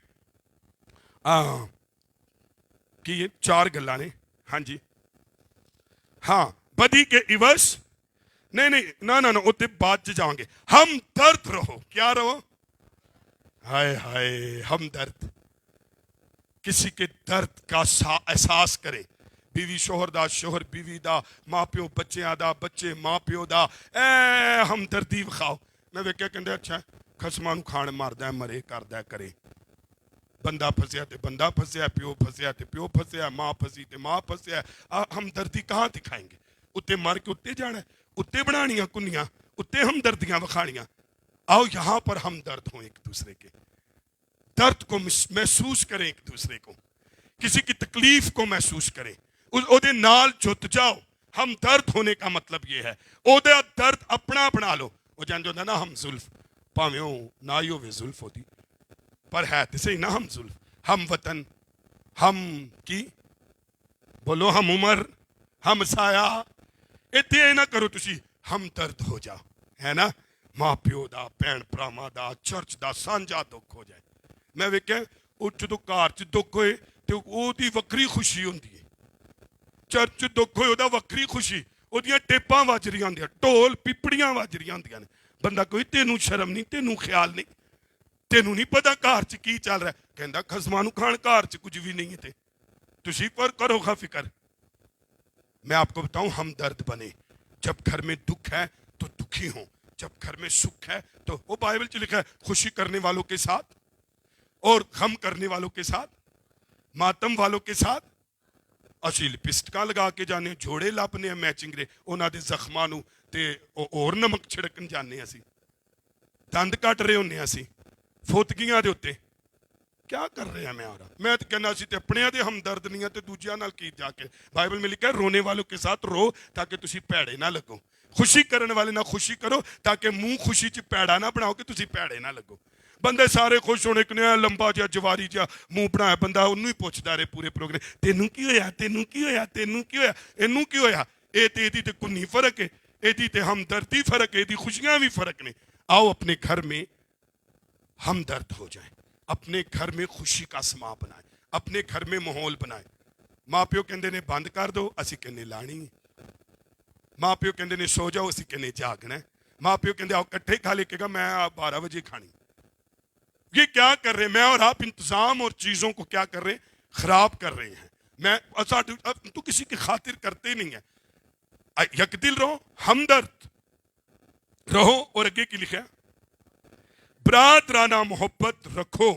کہ یہ 4 گلاں نے، ہاں جی، ہاں، بدی کے عوض نہیں نہ اتنے بعد جاؤں گے، ہم درد رہو۔ کیا رہو؟ ہائے ہائے، ہم درد، کسی کے درد کا احساس کرے، بیوی شوہر دا، شوہر بیوی دا، ماں پیو بچیاں دا، بچے ماں پیو دا، اے ہم دردی وکھاؤ۔ میں ویکھیا کہندے اچھا خسماں نوں کھان ماردا ہے، مرے کردا ہے کرے، بندہ پھسیا تے بندہ پھسیا، پیو پھسیا تے پیو پھسیا، ماں پھسی تے ماں پھسیا، ہم دردی کہاں دکھائیں گے؟ اتنے مر کے اتنے جانا ہے، اتنے بنانیاں کنیاں، اتنے ہم دردیاں وکھانیاں۔ آؤ یہاں پر ہم درد ہوں ایک دوسرے کے، درد کو محسوس کریں ایک دوسرے کو، کسی کی تکلیف کو محسوس کریں، او دے نال جت جاؤ۔ ہم درد ہونے کا مطلب یہ ہے، او دے درد اپنا بنا لو۔ وہ جان جو نا ہم زلف، پاویں او نہ ہی ہوے زلف ہوتی، پر ہے تے صحیح نا ہم زلف، ہم وطن، ہم کی بولو، ہم عمر، ہم سایہ۔ اتنے نہ کرو تسی، ہم درد ہو جاؤ، ہے نا؟ ماں پیو دا، بھین بھراواں دا، چرچ دا سانجا دکھ ہو جائے۔ میں ویکھیا او جدوں گھر چ دکھ ہوئے تے او دی وکری خوشی ہوندی ہے، چرچ دکھ ہوئے او دا وکری خوشی، او دیاں ٹیپاں وج رہی ہوندیاں، ڈھول پیپڑیاں وج رہی ہوندیاں نے۔ بندہ کوئی تینوں شرم نہیں، تینوں خیال نہیں، تینوں نہیں پتا گھر چ کی چل رہا ہے؟ کہندا خسماں نوں کھان گھر چ کچھ بھی نہیں ہے تے تسی پر کرو خا فکر۔ میں آپ کو بتاؤں، ہم درد بنے۔ جب گھر میں دکھ ہے تو دکھی ہوں، جب گھر میں سکھ ہے تو وہ بائبل چ لکھا ہے خوشی کرنے والوں کے ساتھ اور غم کرنے والوں کے ساتھ، ماتم والوں کے ساتھ۔ اسی لپسٹکاں لگا کے جانے، جوڑے لاپنے میچنگ دے، انہاں دے زخماں نوں تے اور نمک چھڑکن جانے، اسی دند کٹ رہے ہونے، اسی فوتگیاں دے اوتے کیا کر رہے ہیں؟ میں تو کہنا سی تے اپنے دے ہمدرد نہیں ہے تے دوجیاں نال کی جا کے۔ بائبل میں لکھا ہے رونے والوں کے ساتھ رو تاکہ تسی پیڑے نہ لگو، خوشی کرنے والے نہ خوشی کرو تاکہ منہ خوشی چ پیڑا نہ بناؤ کہ تسی پیڑے نہ لگو۔ بندے سارے خوش ہونے کنے لمبا جہا جواری جہا منہ بنایا، بندہ انہوں ہی پوچھتا رہے پورے پروگرام، تینوں کی ہویا، تینوں کی ہویا، تینوں کی ہویا، اینوں کی ہویا؟ اے تے ایدی تے کنی فرق ہے، ایدی تے ہمدردی فرق ہے، ایدی خوشیاں بھی فرق نے۔ آؤ اپنے گھر میں ہمدرد ہو جائیں، اپنے گھر میں خوشی کا سما بنائیں، اپنے گھر میں ماحول بنائیں۔ ماں پیو کہندے نے بند کر دو، اسی کہنے لانی ہے۔ ماں پیو کہندے نے سو جاؤ، اسی کہنے جاگنا ہے۔ ماں پیو کہندے آؤ کٹھے کھا لے گا، میں 12 بجے کھانی۔ یہ کیا کر رہے ہیں؟ میں اور آپ انتظام اور چیزوں کو کیا کر رہے ہیں؟ خراب کر رہے ہیں۔ میں تو کسی کی خاطر کرتے نہیں ہیں۔ یک دل رہو، ہمدرد رہو۔ اور اگے کی لکھا ہے برادرانہ محبت رکھو۔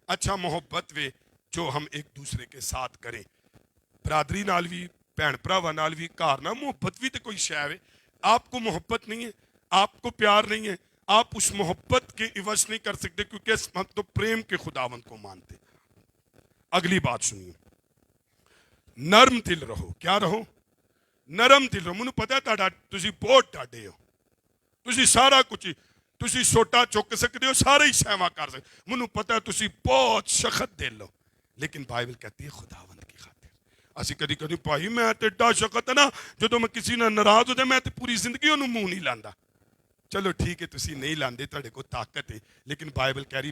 اچھا محبت وے جو ہم ایک دوسرے کے ساتھ کریں، برادری نال بھی، بھین بھراواں نال بھی، گھر نال محبت بھی تے کوئی شے ہے۔ آپ کو محبت نہیں ہے، آپ کو پیار نہیں ہے، آپ اس محبت کے عوض نہیں کر سکتے، کیونکہ ہم تو پریم کے خداوند کو مانتے۔ اگلی بات سنیے، نرم دل رہو۔ کیا رہو؟ نرم دل رہو۔ مجھے پتا ہے تسی بہت ڈاڈے ہو، تسی سارا کچھ تسی سوٹا چک سکتے ہو، سارے ہی سہوا کر سکتے، مجھے پتا ہے تسی بہت سخت دل ہو، لیکن بائبل کہتی ہے خداوند کی خاطر، ਅਸੀਂ ਕਦੀ ਕਦੀ ਭਾਈ ਮੈਂ ਤੇ ਏਡਾ ਸ਼ਕਤ ਹੈ ਨਾ, ਜਦੋਂ ਮੈਂ ਕਿਸੇ ਨਾਲ ਨਾਰਾਜ਼ ਹੋ ਜਾ ਮੈਂ ਤੇ ਪੂਰੀ ਜ਼ਿੰਦਗੀ ਉਹਨੂੰ ਮੂੰਹ ਨਹੀਂ ਲਾਂਦਾ। ਚਲੋ ਠੀਕ ਹੈ ਤੁਸੀਂ ਨਹੀਂ ਲਾਂਦੇ, ਤੁਹਾਡੇ ਕੋਲ ਤਾਕਤ ਹੈ, ਲੇਕਿਨ ਬਾਈਬਲ ਕਹਿ ਰਹੀ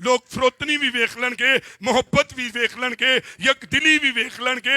ਲੋਕ ਫਰੋਤਨੀ ਵੀ ਵੇਖ ਲੈਣਗੇ, ਮੁਹੱਬਤ ਵੀ ਵੇਖ ਲੈਣਗੇ, ਯਕਦਿਲੀ ਵੀ ਵੇਖ ਲੈਣਗੇ,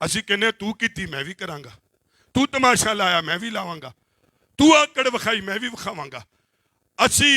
ਅਸੀਂ ਕਹਿੰਦੇ ਤੂੰ ਕੀਤੀ ਮੈਂ ਵੀ ਕਰਾਂਗਾ, ਤੂੰ ਤਮਾਸ਼ਾ ਲਾਇਆ ਮੈਂ ਵੀ ਲਾਵਾਂਗਾ, ਤੂੰ ਆਕੜ ਵਿਖਾਈ ਮੈਂ ਵੀ ਵਿਖਾਵਾਂਗਾ। ਅਸੀਂ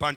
5,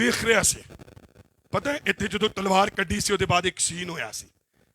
ਵੇਖ ਰਿਹਾ ਸੀ। ਪਤਾ ਹੈ ਇੱਥੇ ਜਦੋਂ ਤਲਵਾਰ ਕੱਢੀ ਸੀ ਉਹਦੇ ਬਾਅਦ ਇੱਕ ਸੀਨ ਹੋਇਆ ਸੀ,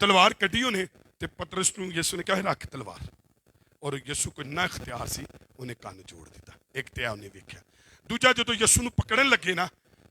ਤਲਵਾਰ ਕੱਢੀ ਉਹਨੇ ਤੇ ਪਤਰਸ ਨੂੰ ਯਿਸੂ ਨੇ ਕਿਹਾ ਰੱਖ ਤਲਵਾਰ, ਔਰ ਯਿਸੂ ਕੋਲ ਇੰਨਾ ਇਖਤਿਆਰ ਸੀ ਉਹਨੇ ਕੰਨ ਜੋੜ ਦਿੱਤਾ। ਇੱਕ ਤੇ ਉਹਨੇ ਵੇਖਿਆ। ਦੂਜਾ ਜਦੋਂ ਯਿਸੂ ਨੂੰ ਪਕੜਨ ਲੱਗੇ ਨਾ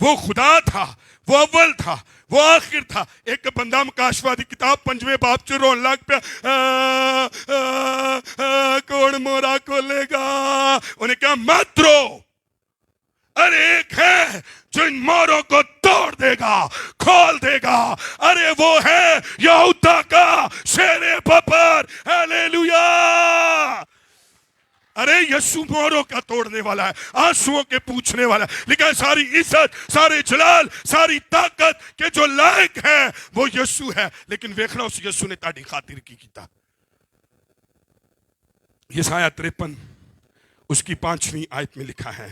وہ خدا تھا، وہ اول تھا، وہ آخر تھا۔ ایک بندہ مکاشفہ دی کتاب 5ویں باب چ رون لگ پیا، کون مورا کھولے گا؟ انہیں کہا مت رو، ارے ایک ہے جو ان موروں کو توڑ دے گا، کھول دے گا، ارے وہ ہے یہودا کا شیر بپر، ہیلیلویا۔ ارے یسوع موروں کا توڑنے والا ہے، آنسوؤں کے پوچھنے والا ہے، لیکن ساری عزت، سارے جلال، ساری طاقت کے جو لائق ہے وہ یسوع ہے۔ لیکن ویکھنا اس یسوع نے تاڑی خاطر کی کیتا۔ یسایہ 53 اس کی 5ویں آیت میں لکھا ہے،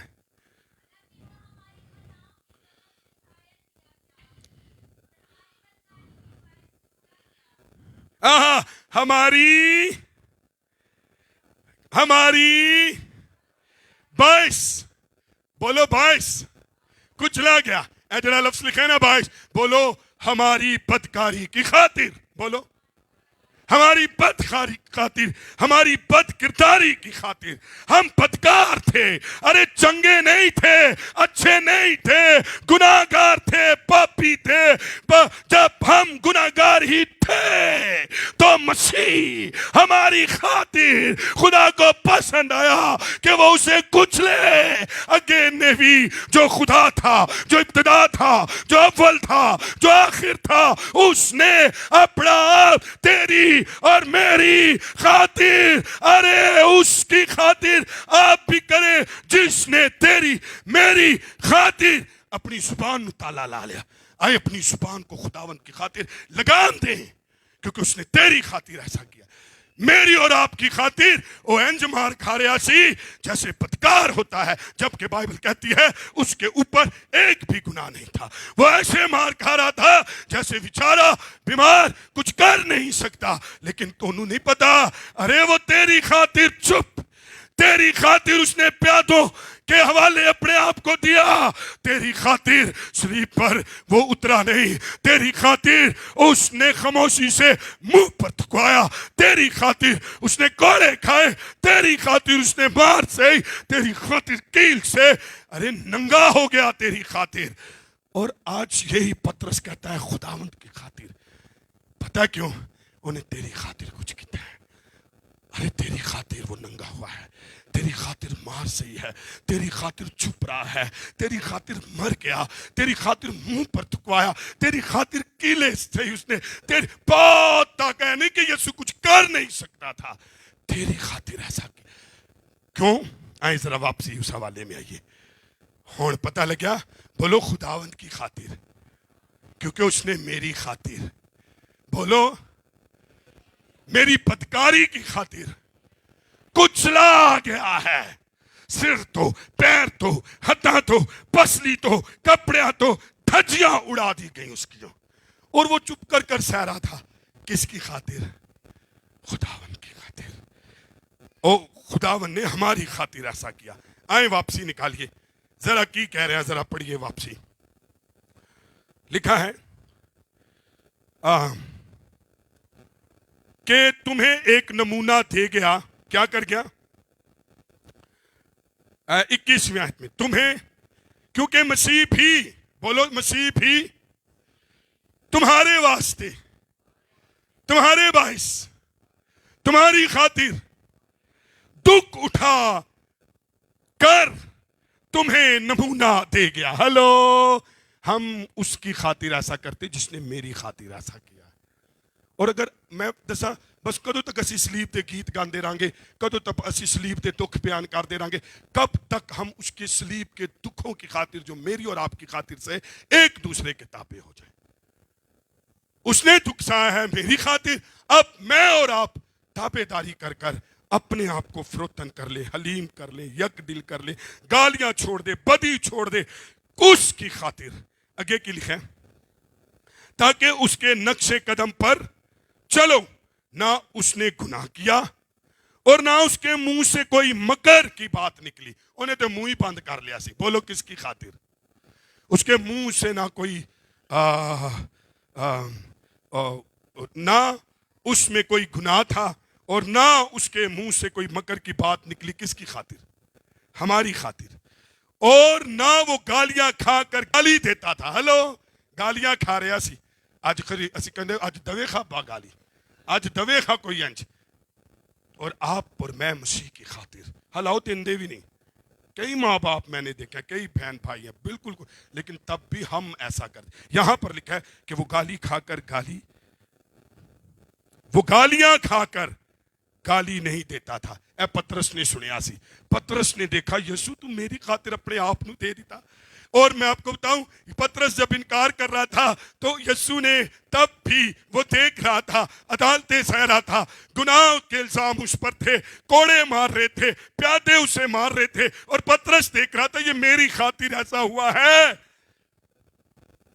ہماری باعث، بولو باعث، کچلا گیا، اے جڑا لفظ لکھے نا باعث، بولو ہماری بدکاری کی خاطر، بولو ہماری بدکاری کی خاطر، ہماری بد کرداری کی خاطر۔ ہم بدکار تھے، ارے چنگے نہیں تھے، اچھے نہیں تھے، گناہگار تھے، پاپی تھے۔ جب ہم گناہگار ہی تھے تو مسیح ہماری خاطر خدا کو پسند آیا کہ وہ اسے کچلے۔ اگین نے بھی جو خدا تھا، جو ابتدا تھا، جو اول تھا، جو آخر تھا، اس نے اپنا آپ تیری اور میری خاطر، ارے اس کی خاطر آپ بھی کرے جس نے تیری میری خاطر اپنی زبان تالا لا لیا۔ آئے اپنی زبان کو خداوند کی خاطر لگام دیں، کیونکہ اس نے تیری خاطر ایسا کیا۔ میری اور آپ کی خاطر وہ انج مار کھا رہا سی جیسے بدکار ہوتا ہے، جبکہ بائبل کہتی ہے اس کے اوپر ایک بھی گناہ نہیں تھا۔ وہ ایسے مار کھا رہا تھا جیسے بیچارہ بیمار کچھ کر نہیں سکتا، لیکن تونوں نہیں پتا، ارے وہ تیری خاطر چپ، تیری خاطر اس نے پیادوں کے حوالے اپنے آپ کو دیا، تیری خاطر صلیب پر وہ اترا نہیں، تیری خاطر اس نے خاموشی سے منہ پر تھکوایا، تیری خاطر اس نے کوڑے کھائے، تیری خاطر اس نے مار سے، تیری خاطر کیل سے، ارے ننگا ہو گیا تیری خاطر۔ اور آج یہی پترس کہتا ہے خداوند کی خاطر، پتہ کیوں؟ انہیں تیری خاطر کچھ کیتا ہے، ارے تیری خاطر وہ ننگا ہوا ہے، تیری خاطر مار سے ہے، تیری خاطر چھپ رہا ہے، تیری خاطر مر گیا، تیری خاطر منہ پر تھکوایا، تیری خاطر کیلے سے اس نے تیری بہت طاقت ہے، نہیں کہ یسوع کچھ کر نہیں سکتا تھا، تیری خاطر ایسا کیا۔ کیوں؟ آئیں ذرا واپسی اس حوالے میں آئیے۔ ہون پتہ لگیا، بولو خداوند کی خاطر، کیونکہ اس نے میری خاطر، بولو میری بدکاری کی خاطر کچلا گیا ہے۔ سر تو، پیر تو، ہتھاں تو، پسلی تو، کپڑیاں تو، دھجیاں اڑا دی گئی اس کی، اور وہ چپ کر سہ رہا تھا۔ کس کی خاطر؟ خداوند کی خاطر۔ او خداوند نے ہماری خاطر ایسا کیا۔ آئیں واپسی نکالیے، ذرا کی کہہ رہے ہیں، ذرا پڑھیے واپسی۔ لکھا ہے کہ تمہیں ایک نمونہ دے گیا، کیا کر گیا؟ 21ویں آیت میں، تمہیں کیونکہ مسیح بھی، بولو مسیح بھی تمہارے واسطے، تمہارے باعث، تمہاری خاطر دکھ اٹھا کر تمہیں نمونہ دے گیا۔ ہلو، ہم اس کی خاطر ایسا کرتے جس نے میری خاطر ایسا کیا۔ اور اگر میں دسا بس کدو تک اسی سلیب دے گیت گاندے رہانگے، کدو تک اسی سلیب دے دکھ بیان کردے رہانگے، کب تک ہم اس کے سلیب کے دکھوں کی خاطر جو میری اور آپ کی خاطر سے ایک دوسرے کے تابع ہو جائیں۔ اس نے دکھ سہا ہے میری خاطر، اب میں اور آپ تابع داری کر اپنے آپ کو فروتن کر لے، حلیم کر لے، یک دل کر لے، گالیاں چھوڑ دے، بدی چھوڑ دے، اس کی خاطر۔ آگے کی لکھیں، تاکہ اس کے نقش قدم پر چلو، نہ اس نے گناہ کیا اور نہ اس کے منہ سے کوئی مکر کی بات نکلی۔ انہیں تو منہ ہی بند کر لیا سی۔ بولو کس کی خاطر؟ اس کے منہ سے نہ کوئی نہ اس میں کوئی گناہ تھا اور نہ اس کے منہ سے کوئی مکر کی بات نکلی۔ کس کی خاطر؟ ہماری خاطر۔ اور نہ وہ گالیاں کھا کر گالی دیتا تھا. ہلو, گالیاں کھا رہا سی. اج اسی کہندے اج دوے کھا با گالی, اج دوے کھا کوئی انج. اور آپ اور میں مسیح کی خاطر ہلاؤ دیندے بھی نہیں. کئی ماں باپ میں نے دیکھا, کئی بہن بھائی ہیں بالکل, لیکن تب بھی ہم ایسا کرتے. یہاں پر لکھا ہے کہ وہ گالی کھا کر گالی, وہ گالیاں کھا کر گالی نہیں دیتا تھا. اے پترس نے سنیا سی, پترس نے دیکھا یسوع تو میری خاطر اپنے آپ نو دے دیتا. اور میں آپ کو بتاؤں, پترس جب انکار کر رہا تھا تو یسوع نے تب بھی وہ دیکھ رہا تھا, عدالتیں سہ رہا تھا, گناہ کے الزام اس پر تھے, کوڑے مار رہے تھے, پیادے اسے مار رہے تھے, اور پترس دیکھ رہا تھا یہ میری خاطر ایسا ہوا ہے.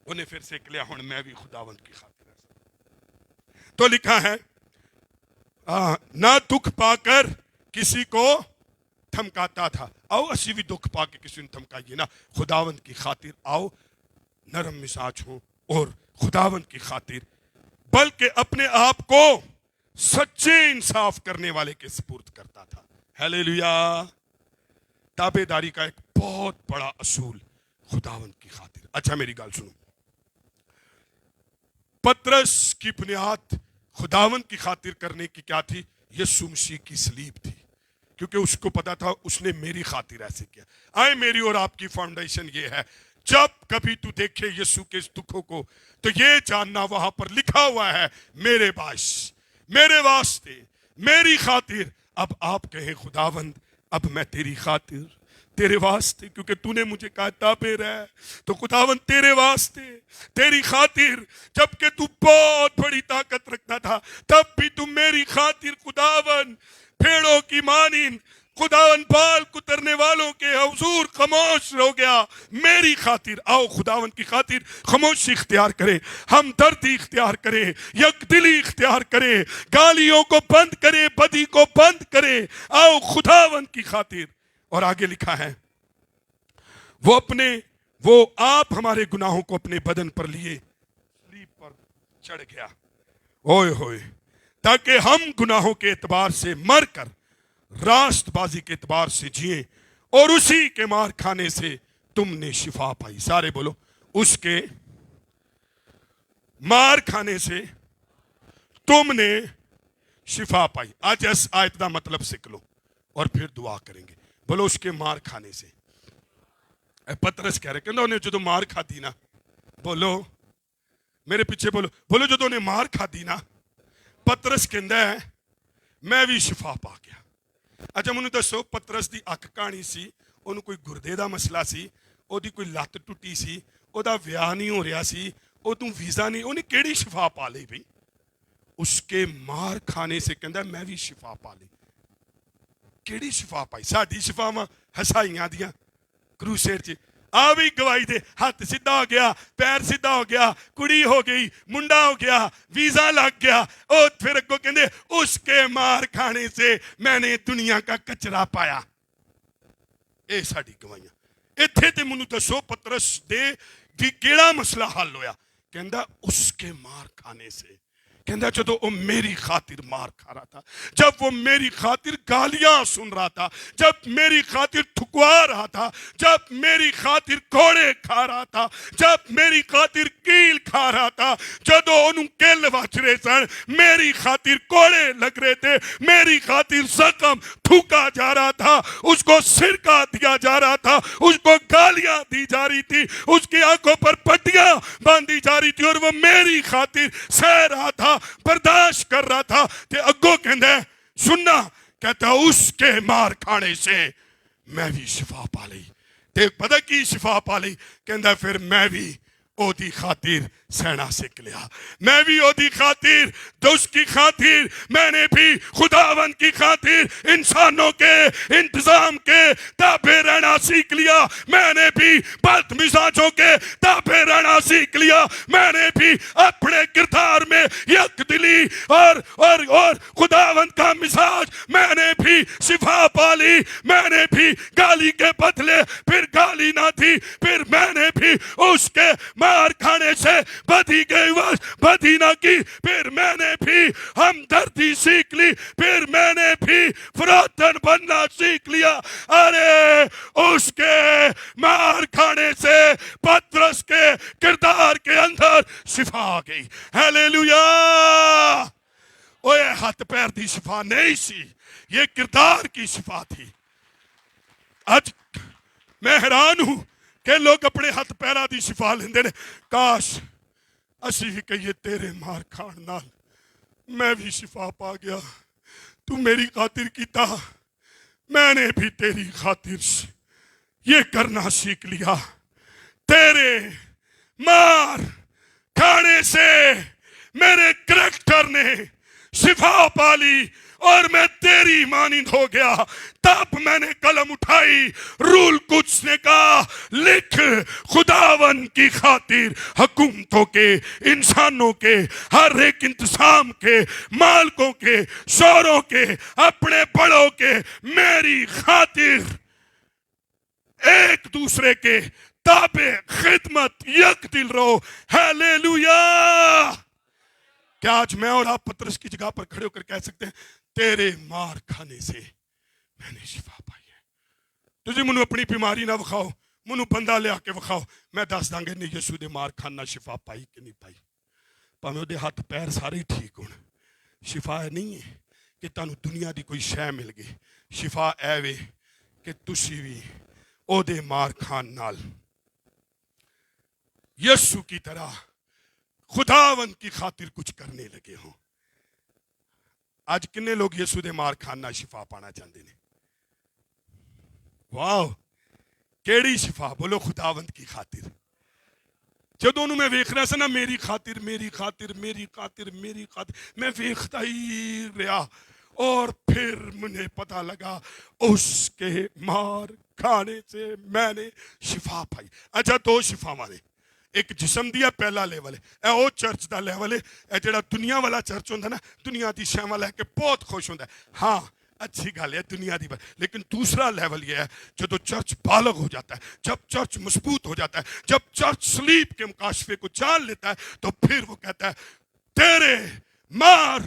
انہیں پھر سیکھ لیا ہن میں بھی خداوند کی خاطر ایسا. تو لکھا ہے نہ دکھ پا کر کسی کو تھمکاتا تھا. آؤ اسی بھی دکھ پا کے کسی نے تھمکائیے نا. خداوند کی خاطر آؤ نرم مزاج ہوں اور خداوند کی خاطر, بلکہ اپنے آپ کو سچے انصاف کرنے والے کے سپرد کرتا تھا. ہیلیلویا. تابع داری کا ایک بہت بڑا اصول خداوند کی خاطر. اچھا میری گال سنو, پترس کی بنیاد خداوند کی خاطر کرنے کی کیا تھی؟ یسوع مسیح کی صلیب تھی. کیونکہ اس کو پتا تھا اس نے میری خاطر ایسے کیا. آئے میری اور آپ کی فاؤنڈیشن یہ ہے, جب کبھی تو دیکھے یسوع کے اس دکھوں کو تو یہ جاننا وہاں پر لکھا ہوا ہے میرے باعث, میرے واسطے, میری خاطر. اب آپ کہیں خداوند اب میں تیری خاطر, تیرے واسطے, کیونکہ تو نے مجھے کہا تابع رہ, تو خداوند تیرے واسطے, تیری خاطر, جبکہ تو بہت بڑی طاقت رکھتا تھا تب بھی تو میری خاطر خداوند بھیڑوں کی مانند, خداوند بال کترنے والوں کے حضور خاموش ہو گیا میری خاطر. آؤ خداوند کی خاطر خاموشی اختیار کریں, ہمدردی اختیار کریں, یکدلی اختیار کریں, گالیوں کو بند کریں, بدی کو بند کریں. آؤ خداوند کی خاطر. اور آگے لکھا ہے وہ آپ ہمارے گناہوں کو اپنے بدن پر لیے صلیب پر چڑھ گیا, اوئے ہوئے, تاکہ ہم گناہوں کے اعتبار سے مر کر راست بازی کے اعتبار سے جئیں, اور اسی کے مار کھانے سے تم نے شفا پائی. سارے بولو, اس کے مار کھانے سے تم نے شفا پائی. آج اس آیت کا مطلب سیکھ لو اور پھر دعا کریں گے. بولو اس کے مار کھانے سے. پترس کہہ رہے کہ انہوں نے جدو مار کھا دی نا, بولو میرے پیچھے بولو, بولو جدو انہیں مار کھا دی نا, پترس کہندا ہے میں بھی شفا پا گیا. اچھا مجھے دسو, پترس دی اک کہانی سی, انہوں کوئی گردے دا مسئلہ سی, او دی کوئی لت ٹوٹی سی, او دا ویاہ نہیں ہو رہا سی, او تو ویزا نہیں, انہیں کیڑی شفا پا لی بھئی؟ اس کے مار کھانے سے کہندا میں بھی شفا پا لی. کیڑی شفا پائی؟ ساڈی شفا ماں ہسائیاں دیاں کروسیڈ چ آ بھی گواہی دے, ہاتھ سیدھا ہو گیا, پیر سیدھا ہو گیا, کڑی ہو گئی, منڈا ہو گیا, ویزا لگ گیا, اور پھر اگوں کہندے اس کے مار کھانے سے میں نے دنیا کا کچرا پایا. اے ساڈی گواہیاں. ایتھے تے منو دسو پترس دے دی کیڑا مسئلہ حل ہویا؟ کہندا اس کے مار کھانے سے. کہندا جدو وہ میری خاطر مار کھا رہا تھا, جب وہ میری خاطر گالیاں سن رہا تھا, جب میری خاطر ٹھکوا رہا تھا, جب میری خاطر کوڑے کھا رہا تھا, جب میری خاطر کیل کھا رہا تھا, جدو انہوں کل وچ رہے سن, میری خاطر کوڑے لگ رہے تھے, میری خاطر زخم تھوکا جا رہا تھا, اس کو سرکہ دیا جا رہا تھا, اس کو گالیاں دی جا رہی تھی, اس کی آنکھوں پر پٹیاں باندھی جا رہی تھی, اور وہ میری خاطر سہ رہا تھا, برداشت کر رہا تھا. تے اگو کہندے سننا, کہتا اس کے مار کھانے سے میں بھی شفا پا لی. تے پتہ کی شفا پا لی؟ کہندا پھر میں بھی او دی خاطر سہنا سیکھ لیا, میں بھی او دی خاطر, دوست کی خاطر, میں نے بھی خداوند کی خاطر انسانوں کے انتظام کے تابع رہنا سیکھ لیا, میں نے بھی بد مزاجوں کے تابع رہنا سیکھ لیا, میں نے بھی اپنے کردار میں یک دلی اور خداوند کا مزاج, میں نے بھی شفا پا لی, میں نے بھی گالی کے بدلے پھر گالی نہ دی, پھر میں نے بھی اس کے مار کھانے سے بدی کے عوض بدی نہ کی، پھر میں نے بھی ہمدردی سیکھ لی، پھر میں نے بھی فروتن بننا سیکھ لیا۔ ارے اس کے مار کھانے سے پترس کے کردار کے اندر شفا آ گئی۔ ہیلیلویا! اوے ہاتھ پیر دی شفا نہیں سی، یہ کردار کی شفا تھی۔ اج میں حیران ہوں کہ لوگ اپنے ہاتھ پیرا دی شفا لیندے نے۔ کاش اسی بھی کہیے تیرے مار کھان نال میں بھی شفا پا گیا، تو میری خاطر کیتا، میں نے بھی تیری خاطر یہ کرنا سیکھ لیا۔ تیرے مار کھانے سے میرے کریکٹر نے شفا پالی اور میں تیری مانند ہو گیا۔ تب میں نے قلم اٹھائی، رول قدس نے کہا لکھ خداون کی خاطر حکومتوں کے، انسانوں کے، ہر ایک انتظام کے، مالکوں کے، شوروں کے، اپنے بڑوں کے، میری خاطر ایک دوسرے کے تابع خدمت یک دل رہو۔ ہیلیلویا! کیا آج میں اور آپ پترس کی جگہ پر کھڑے ہو کر کہہ سکتے ہیں تیرے مار کھانے سے میں نے شفا پائی ہے؟ تجھے منو اپنی بیماری نہ وکھاؤ، منو بندہ لے آ کے وکھاؤ، میں دس داں گے نہیں یسو دے مار کھانا شفا پائی کہ نہیں پائی۔ پاویں دے ہاتھ پیر سارے ٹھیک ہون، شفا نہیں ہے کہ تانوں دنیا دی کوئی شے مل گئی، شفا اے وے کہ تسی بھی او دے مار کھان نال یسو کی طرح خداوند کی خاطر کچھ کرنے لگے ہوں۔ آج کنے لوگ یسو دے مار کھانا شفا پانا چاہتے ہیں؟ واو! کیڑی شفا؟ بولو خداوند کی خاطر۔ جدوں میں ویکھ رہا سا نا میری خاطر میری خاطر میری خاطر میری خاطر، میں ویکھتا ہی رہا اور پھر مجھے پتا لگا اس کے مار کھانے سے میں نے شفا پائی۔ اچھا دو شفا مانے، ایک جسم دیا پہلا لیول ہے، اے او چرچ دا لیول ہے، اے جڑا دنیا والا چرچ ہوندا نا، دنیا دی شیواں لے کے بہت خوش ہوندا ہے، ہاں اچھی گل ہے دنیا دی بات، لیکن دوسرا لیول یہ ہے جب چرچ بالغ ہو جاتا ہے، جب چرچ مضبوط ہو جاتا ہے، جب چرچ سلیب کے مکاشفے کو جان لیتا ہے، تو پھر وہ کہتا ہے تیرے مار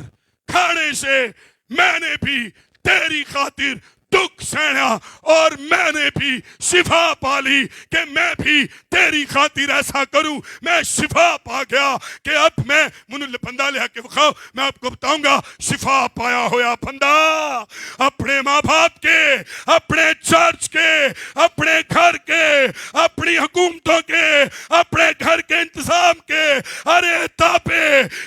کھانے سے میں نے بھی تیری خاطر دکھ سہنا اور میں نے بھی شفا پالی کہ میں بھی تیری خاطر ایسا کروں۔ میں شفا پا گیا کہ اب میں بندہ لے کے بخاؤ، میں آپ کو بتاؤں گا شفا پایا ہوا بندہ اپنے ماں باپ کے، اپنے چرچ کے، اپنے گھر کے، اپنی حکومتوں کے، اپنے گھر کے انتظام کے، ارے تابع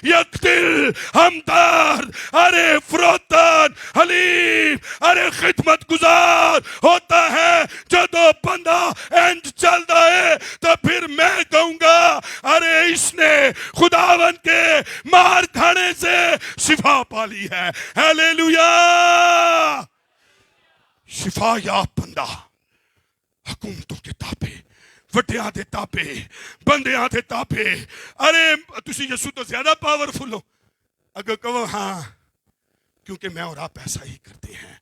یک دل ہمدرد، ارے فروتن حلیم، ارے خدمت گزار ہوتا ہے۔ جب بندہ اینج چلتا ہے تو پھر میں کہوں گا ارے اس نے خداوند کے مار کھانے سے شفا پالی ہے۔ ہیلیلویا! شفا یاب بندہ حکومتوں کے تابع، وڈیاں دے تابع، بندیاں دے تابع۔ ارے تسی یسو تو زیادہ پاورفل ہو، اگر کہو ہاں کیونکہ میں اور آپ ایسا ہی کرتے ہیں۔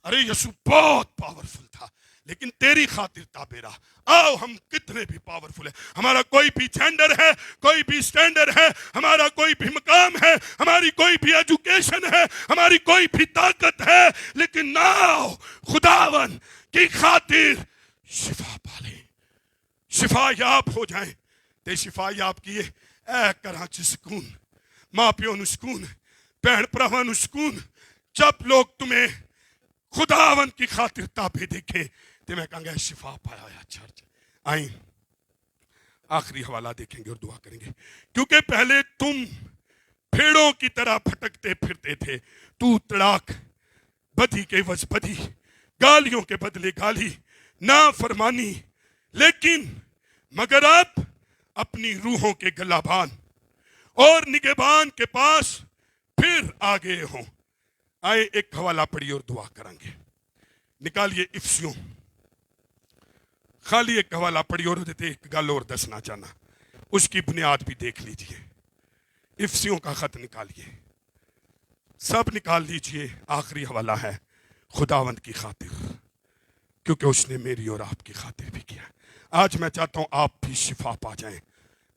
ارے یسو بہت پاورفل تھا لیکن تیری خاطر تابع رہا۔ آؤ ہم کتنے بھی پاورفل ہیں، ہمارا کوئی بھی جینڈر ہے، کوئی بھی سٹینڈرڈ ہے، ہمارا کوئی بھی مقام ہے، ہماری کوئی بھی ایجوکیشن ہے، ہماری کوئی بھی طاقت ہے، لیکن ناؤ خداون کی خاطر شفا پالیں، شفا یاب ہو جائیں۔ تے شفا یاب کیے اے کراچی سکون، ماں پیو نو سکون، بہن پراواں نو سکون۔ جب لوگ تمہیں خداوند کی خاطر تابع دیکھیں تو میں کہوں گا شفا پایا ہے چرچ۔ آئیں آخری حوالہ دیکھیں گے اور دعا کریں گے۔ کیونکہ پہلے تم بھیڑوں کی طرح بھٹکتے پھرتے تھے، تو تڑاک، بدی کے عوض بدی، گالیوں کے بدلے گالی، نافرمانی، لیکن مگر اب اپنی روحوں کے گلابان اور نگہبان کے پاس پھر آگے ہوں۔ آئے ایک حوالہ پڑھی اور دعا کریں گے۔ نکالیے افسیوں، خالی ایک حوالہ پڑھی اور دیتے ایک گل اور دسنا چاہنا، اس کی بنیاد بھی دیکھ لیجئے۔ افسیوں کا خط نکالیے، سب نکال لیجئے۔ آخری حوالہ ہے خداوند کی خاطر، کیونکہ اس نے میری اور آپ کی خاطر بھی کیا۔ آج میں چاہتا ہوں آپ بھی شفا پا جائیں،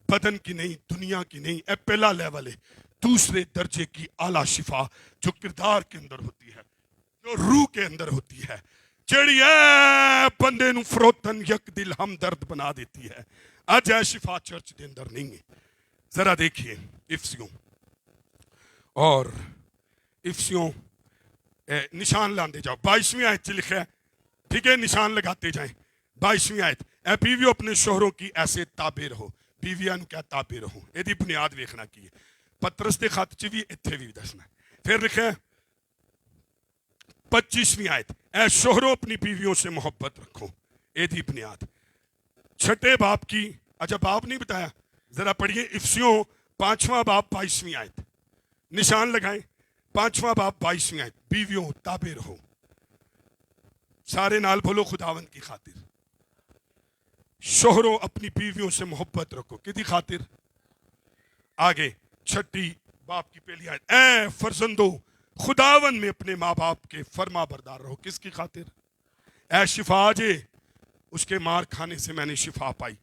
بدن کی نہیں، دنیا کی نہیں، اے پہلا لیول ہے، دوسرے درجے کی اعلیٰ شفا جو کردار کے اندر ہوتی ہے، جو روح کے اندر ہوتی ہے، جیڑی اے بندے نو فروتن یک دل ہمدرد بنا دیتی ہے۔ اج اے شفا چرچ دے اندر نہیں ہے۔ ذرا دیکھیے افسیوں اور افسیوں نشان لاندے جاؤ، 22ویں آیت لکھا ہے، ٹھیک ہے، نشان لگاتے جائیں۔ 22ویں آیت، اے بیویو اپنے شوہروں کی ایسے تابع رہو، بیویاں نو کیا تابع رہو، یہ دی بنیاد ویکھنا کی ہے۔ پترس دے خط چ بھی اتھے بھی دسنا ہے۔ پھر لکھا ہے 25ویں آیت، اے شوہروں اپنی بیویوں سے محبت رکھو، یہ دی بنیاد۔ چھٹے باپ کی، اچھا باپ نہیں بتایا، ذرا پڑھیے افسیوں 5واں باپ 22ویں آیت، نشان لگائیں 5واں باپ 22ویں آیت، بیویوں تابع رہو، سارے نال بولو خداوند کی خاطر۔ شوہروں اپنی بیویوں سے محبت رکھو، کدی خاطر؟ آگے چھٹی باپ کی پہلی آیت، اے فرزندو خداوند میں اپنے ماں باپ کے فرما بردار رہو، کس کی خاطر؟ اے شفا جے اس کے مار کھانے سے میں نے شفا پائی۔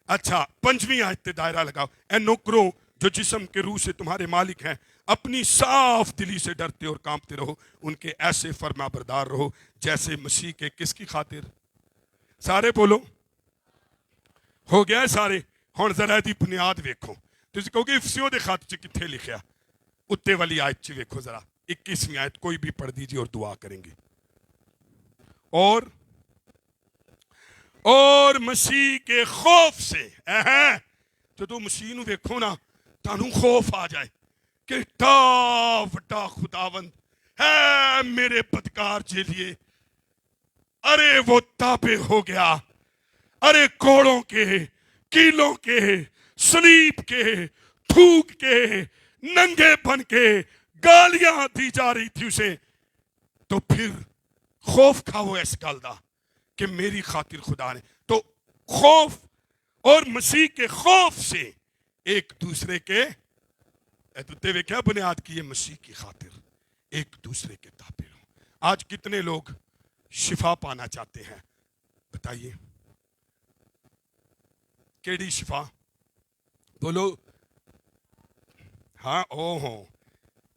اچھا 5ویں آیت تے دائرہ لگاؤ، اے نوکروں جو جسم کے روح سے تمہارے مالک ہیں، اپنی صاف دلی سے ڈرتے اور کانپتے رہو، ان کے ایسے فرما بردار رہو جیسے مسیح کے، کس کی خاطر؟ سارے بولو، ہو گیا ہے سارے؟ ہن ذرا دی بنیاد ویکھو، تسی کہو گے افسیوں دے خط چ کتھے لکھیا؟ اتے والی آیت چ ویکھو ذرا، 21ویں آیت، کوئی بھی پڑھ دیجیے اور دعا کریں گے۔ اور مسیح کے خوف سے، جدو مسیح نو ویکھو نا تانوں خوف آ جائے کہ ٹا وڈا خداوند ہے میرے بدکار کے لیے، ارے وہ تابع ہو گیا، ارے کوڑوں کے، کیلوں کے، صلیب کے، تھوک کے، ننگے بن کے گالیاں دی جا رہی تھی اسے، تو پھر خوف کھاؤ اس گل دا کہ میری خاطر خدا نے، تو خوف اور مسیح کے خوف سے ایک دوسرے کے کیا بنیاد کی ہے؟ مسیح کی خاطر ایک دوسرے کے تابع ہو۔ آج کتنے لوگ شفا پانا چاہتے ہیں؟ بتائیے کیڑی شفا؟ بولو ہاں، او ہو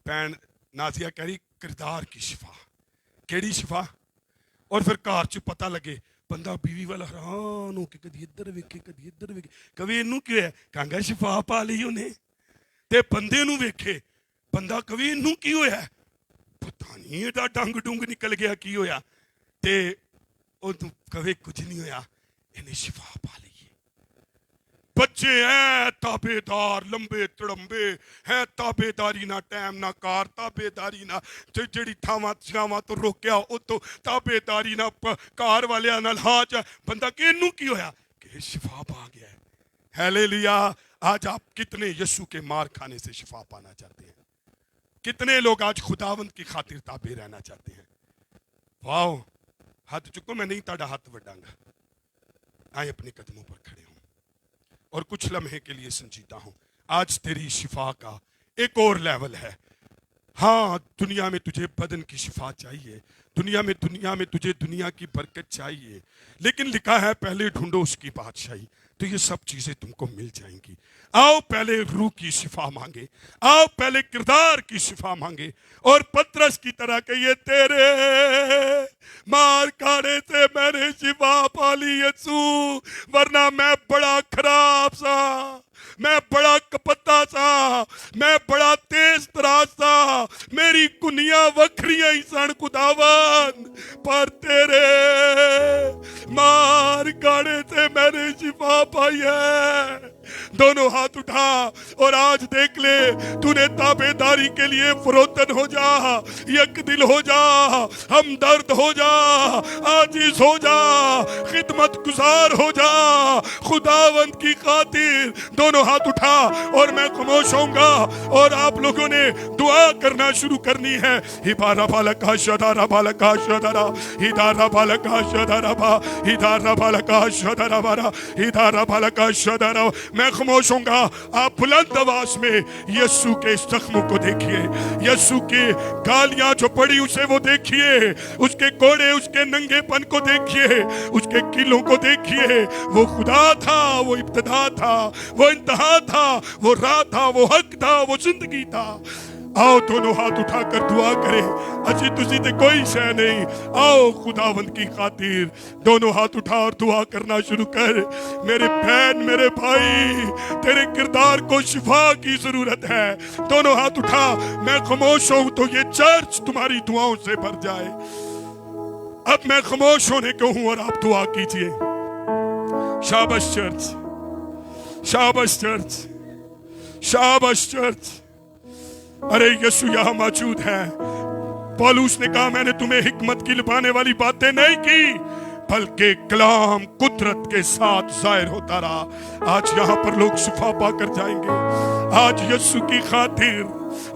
پین نازیہ کہہ رہی کردار کی شفا، کیڑی شفا؟ اور پھر کار چ پتہ لگے بندہ بیوی والا حیران ہو کے کدی ادھر ویکھے کدی ادھر ویکھے، کبھی اینوں کیوں ہے کہانگا شفا پا لی انہیں، تے بندے نو ویکھے بندہ کبھی اینوں کی ہویا ہے، پتہ نہیں ایڈا ڈنگ ڈنگ نکل گیا کی ہویا، تے او کبھی کچھ نہیں ہویا، انہیں شفا پا لی۔ بچے ہیں تابع دار، لمبے تڑمبے ہیں تابع داری نہ ٹائم نہ کار، تابع داری نہ جڑی تھاواں جاواں تو روکیا او تو تابع داری نہ کار والیاں نال ہاں جا، بندہ کہ اینوں کی ہویا کہ شفا پا گیا ہے۔ ہیلیلویا۔ آج آپ کتنے یسوع کے مار کھانے سے شفا پانا چاہتے ہیں؟ کتنے لوگ آج خداوند کی خاطر تابع رہنا چاہتے ہیں؟ واو، ہاتھ چکو، میں نہیں تاڑا ہاتھ وڈاں گا، آئے اپنے قدموں پر کھڑے ہوں اور کچھ لمحے کے لیے سنجیدہ ہوں۔ آج تیری شفا کا ایک اور لیول ہے۔ ہاں، دنیا میں تجھے بدن کی شفا چاہیے، دنیا میں تجھے دنیا کی برکت چاہیے، لیکن لکھا ہے پہلے ڈھونڈو اس کی بادشاہی، تو یہ سب چیزیں تم کو مل جائیں گی۔ آؤ پہلے روح کی شفا مانگے، آؤ پہلے کردار کی شفا مانگے، اور پترس کی طرح کہیے تیرے مار کھانے سے میں نے شفا پا لی یسوع، ورنہ میں بڑا خراب سا، میں بڑا کپتا سا، میں بڑا تیز تراز سا، میری کنیاں وکھریاں ہی سن خداوند، پر تیرے مار کھانے سے میں نے شفا پائی ہے۔ دونوں ہاتھ اٹھا اور آج دیکھ لے، تو نے تابع داری کے لیے فروتن ہو جا، یک دل ہو جا، ہمدرد ہو جا، عاجز ہو جا، خدمت گزار ہو جا خداوند کی خاطر۔ دونوں ہاتھ اٹھا اور میں خاموش ہوں گا اور آپ لوگوں نے دعا کرنا شروع کرنی ہے۔ ہبارا بالکا شدارا بالکا شدارا ہدارا بالکا شدارا با ہدارا بالکا شدارا بارا ہدارا بالکا شدارا۔ میں خاموش ہوں گا، آپ بلند آواز میں یسوع کے زخموں کو دیکھیے، یسوع کے گالیاں جو پڑی اسے وہ دیکھیے، اس کے کوڑے، اس کے ننگے پن کو دیکھیے، اس کے کیلوں کو دیکھیے۔ وہ خدا تھا، وہ ابتدا انتہا تھا، وہ انتہا تھا، وہ راہ تھا، وہ حق تھا، وہ زندگی تھا۔ آؤ دونوں ہاتھ اٹھا کر دعا کریں، اجی تسی تے کوئی شے نہیں۔ آؤ خداوند کی خاطر دونوں ہاتھ اٹھا اور دعا کرنا شروع کر۔ میرے بہن، میرے بھائی، تیرے کردار کو شفا کی ضرورت ہے۔ دونوں ہاتھ اٹھا، میں خاموش ہوں تو یہ چرچ تمہاری دعاؤں سے بھر جائے۔ اب میں خاموش ہونے کو ہوں اور آپ دعا کیجئے۔ شاباش چرچ، شاباش چرچ، شاباش چرچ۔ ارے یسوع یہاں موجود ہے۔ پولوس نے کہا میں نے تمہیں حکمت کی لبھانے والی باتیں نہیں کی، بلکہ کلام قدرت کے ساتھ ظاہر ہوتا رہا۔ آج یہاں پر لوگ شفا پا کر جائیں گے۔ آج یسوع کی خاطر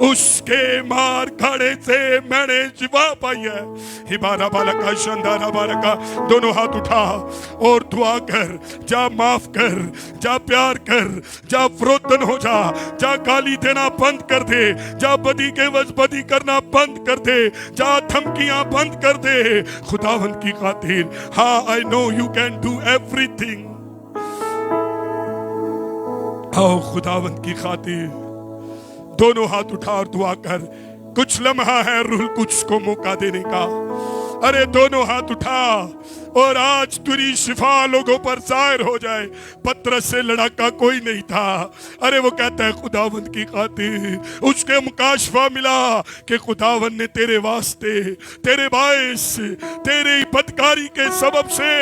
اس کے مار کھاڑے سے میں نے شفا پائی ہے۔ ہبارہ بالکا شندارہ بالکا، دونوں ہاتھ اٹھا اور دعا کر، جا معاف کر، جا پیار کر، جا فروتن ہو جا، جا گالی دینا بند کر دے، جا بدی کے وز بدی کرنا بند کر دے، جا دھمکیاں بند کر دے خداوند کی خاطر۔ ہاں I know you can do everything۔ آؤ خداوند کی خاطر دونوں ہاتھ اٹھا اور دعا کر۔ کچھ لمحہ ہے روح القدس کو موقع دینے کا۔ ارے دونوں ہاتھ اٹھا اور آج تیری شفا لوگوں پر ظاہر ہو جائے۔ پترس سے لڑاکا کوئی نہیں تھا۔ ارے وہ کہتا ہے خداوند کی خاطر اس کے مکاشفہ ملا کہ خداوند نے تیرے واسطے، تیرے باعث، تیری بدکاری کے سبب سے،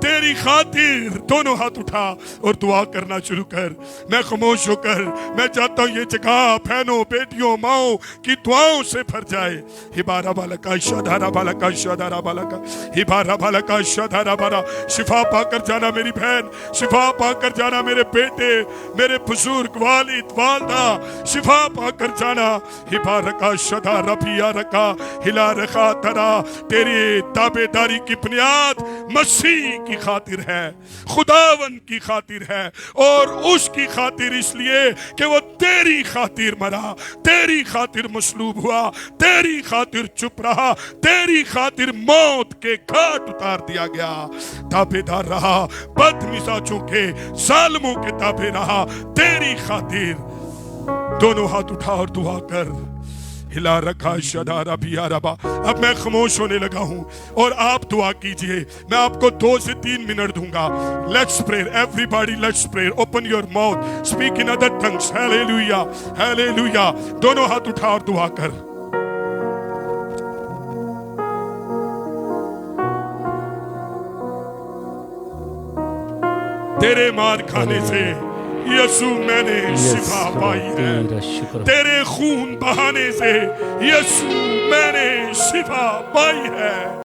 تیری خاطر دونوں ہاتھ اٹھا اور دعا کرنا شروع کر۔ میں خاموش ہو کر میں چاہتا ہوں یہ جگہ بہنوں، بیٹیوں، ماؤں کی دعاؤں سے بھر جائے۔ ہبارہ بالکا شدھارہ بالکا شدھارہ بالکا، ہبارہ بالکا شدھارہ بالکا۔ شفا پا کر جانا میری بہن، شفا پا کر جانا میرے بیٹے، میرے بزرگ، والد، والدہ، شفا پا کر جانا۔ ہبارہ شدھارہ بھیا رکھا، ہلا رکھا ترا۔ تیری تابع داری کی بنیاد مسیح کی خاطر ہے، خداوند کی خاطر ہے، اور اس کی خاطر اس لیے کہ وہ تیری خاطر مرا، تیری خاطر مصلوب ہوا، تیری خاطر چپ رہا، تیری خاطر موت کے گھاٹ اتار دیا گیا۔ تابع دار رہا، بد مزاجوں کے، ظالموں کے تابع رہا، تیری خاطر۔ دونوں ہاتھ اٹھا اور دعا کر۔ ہلا رکھا شدارا بیا ربا۔ اب میں خاموش ہونے لگا ہوں اور آپ دعا کیجئے۔ میں آپ کو 2 سے 3 منٹ دوں گا۔ Let's pray, everybody let's pray. Open your mouth, speak in other tongues. Hallelujah, hallelujah. دونوں ہاتھ اٹھا اور دعا کر۔ تیرے مار کھانے سے یسوع میں نے شفا پائی ہے، تیرے خون بہانے سے یسوع میں نے شفا پائی ہے۔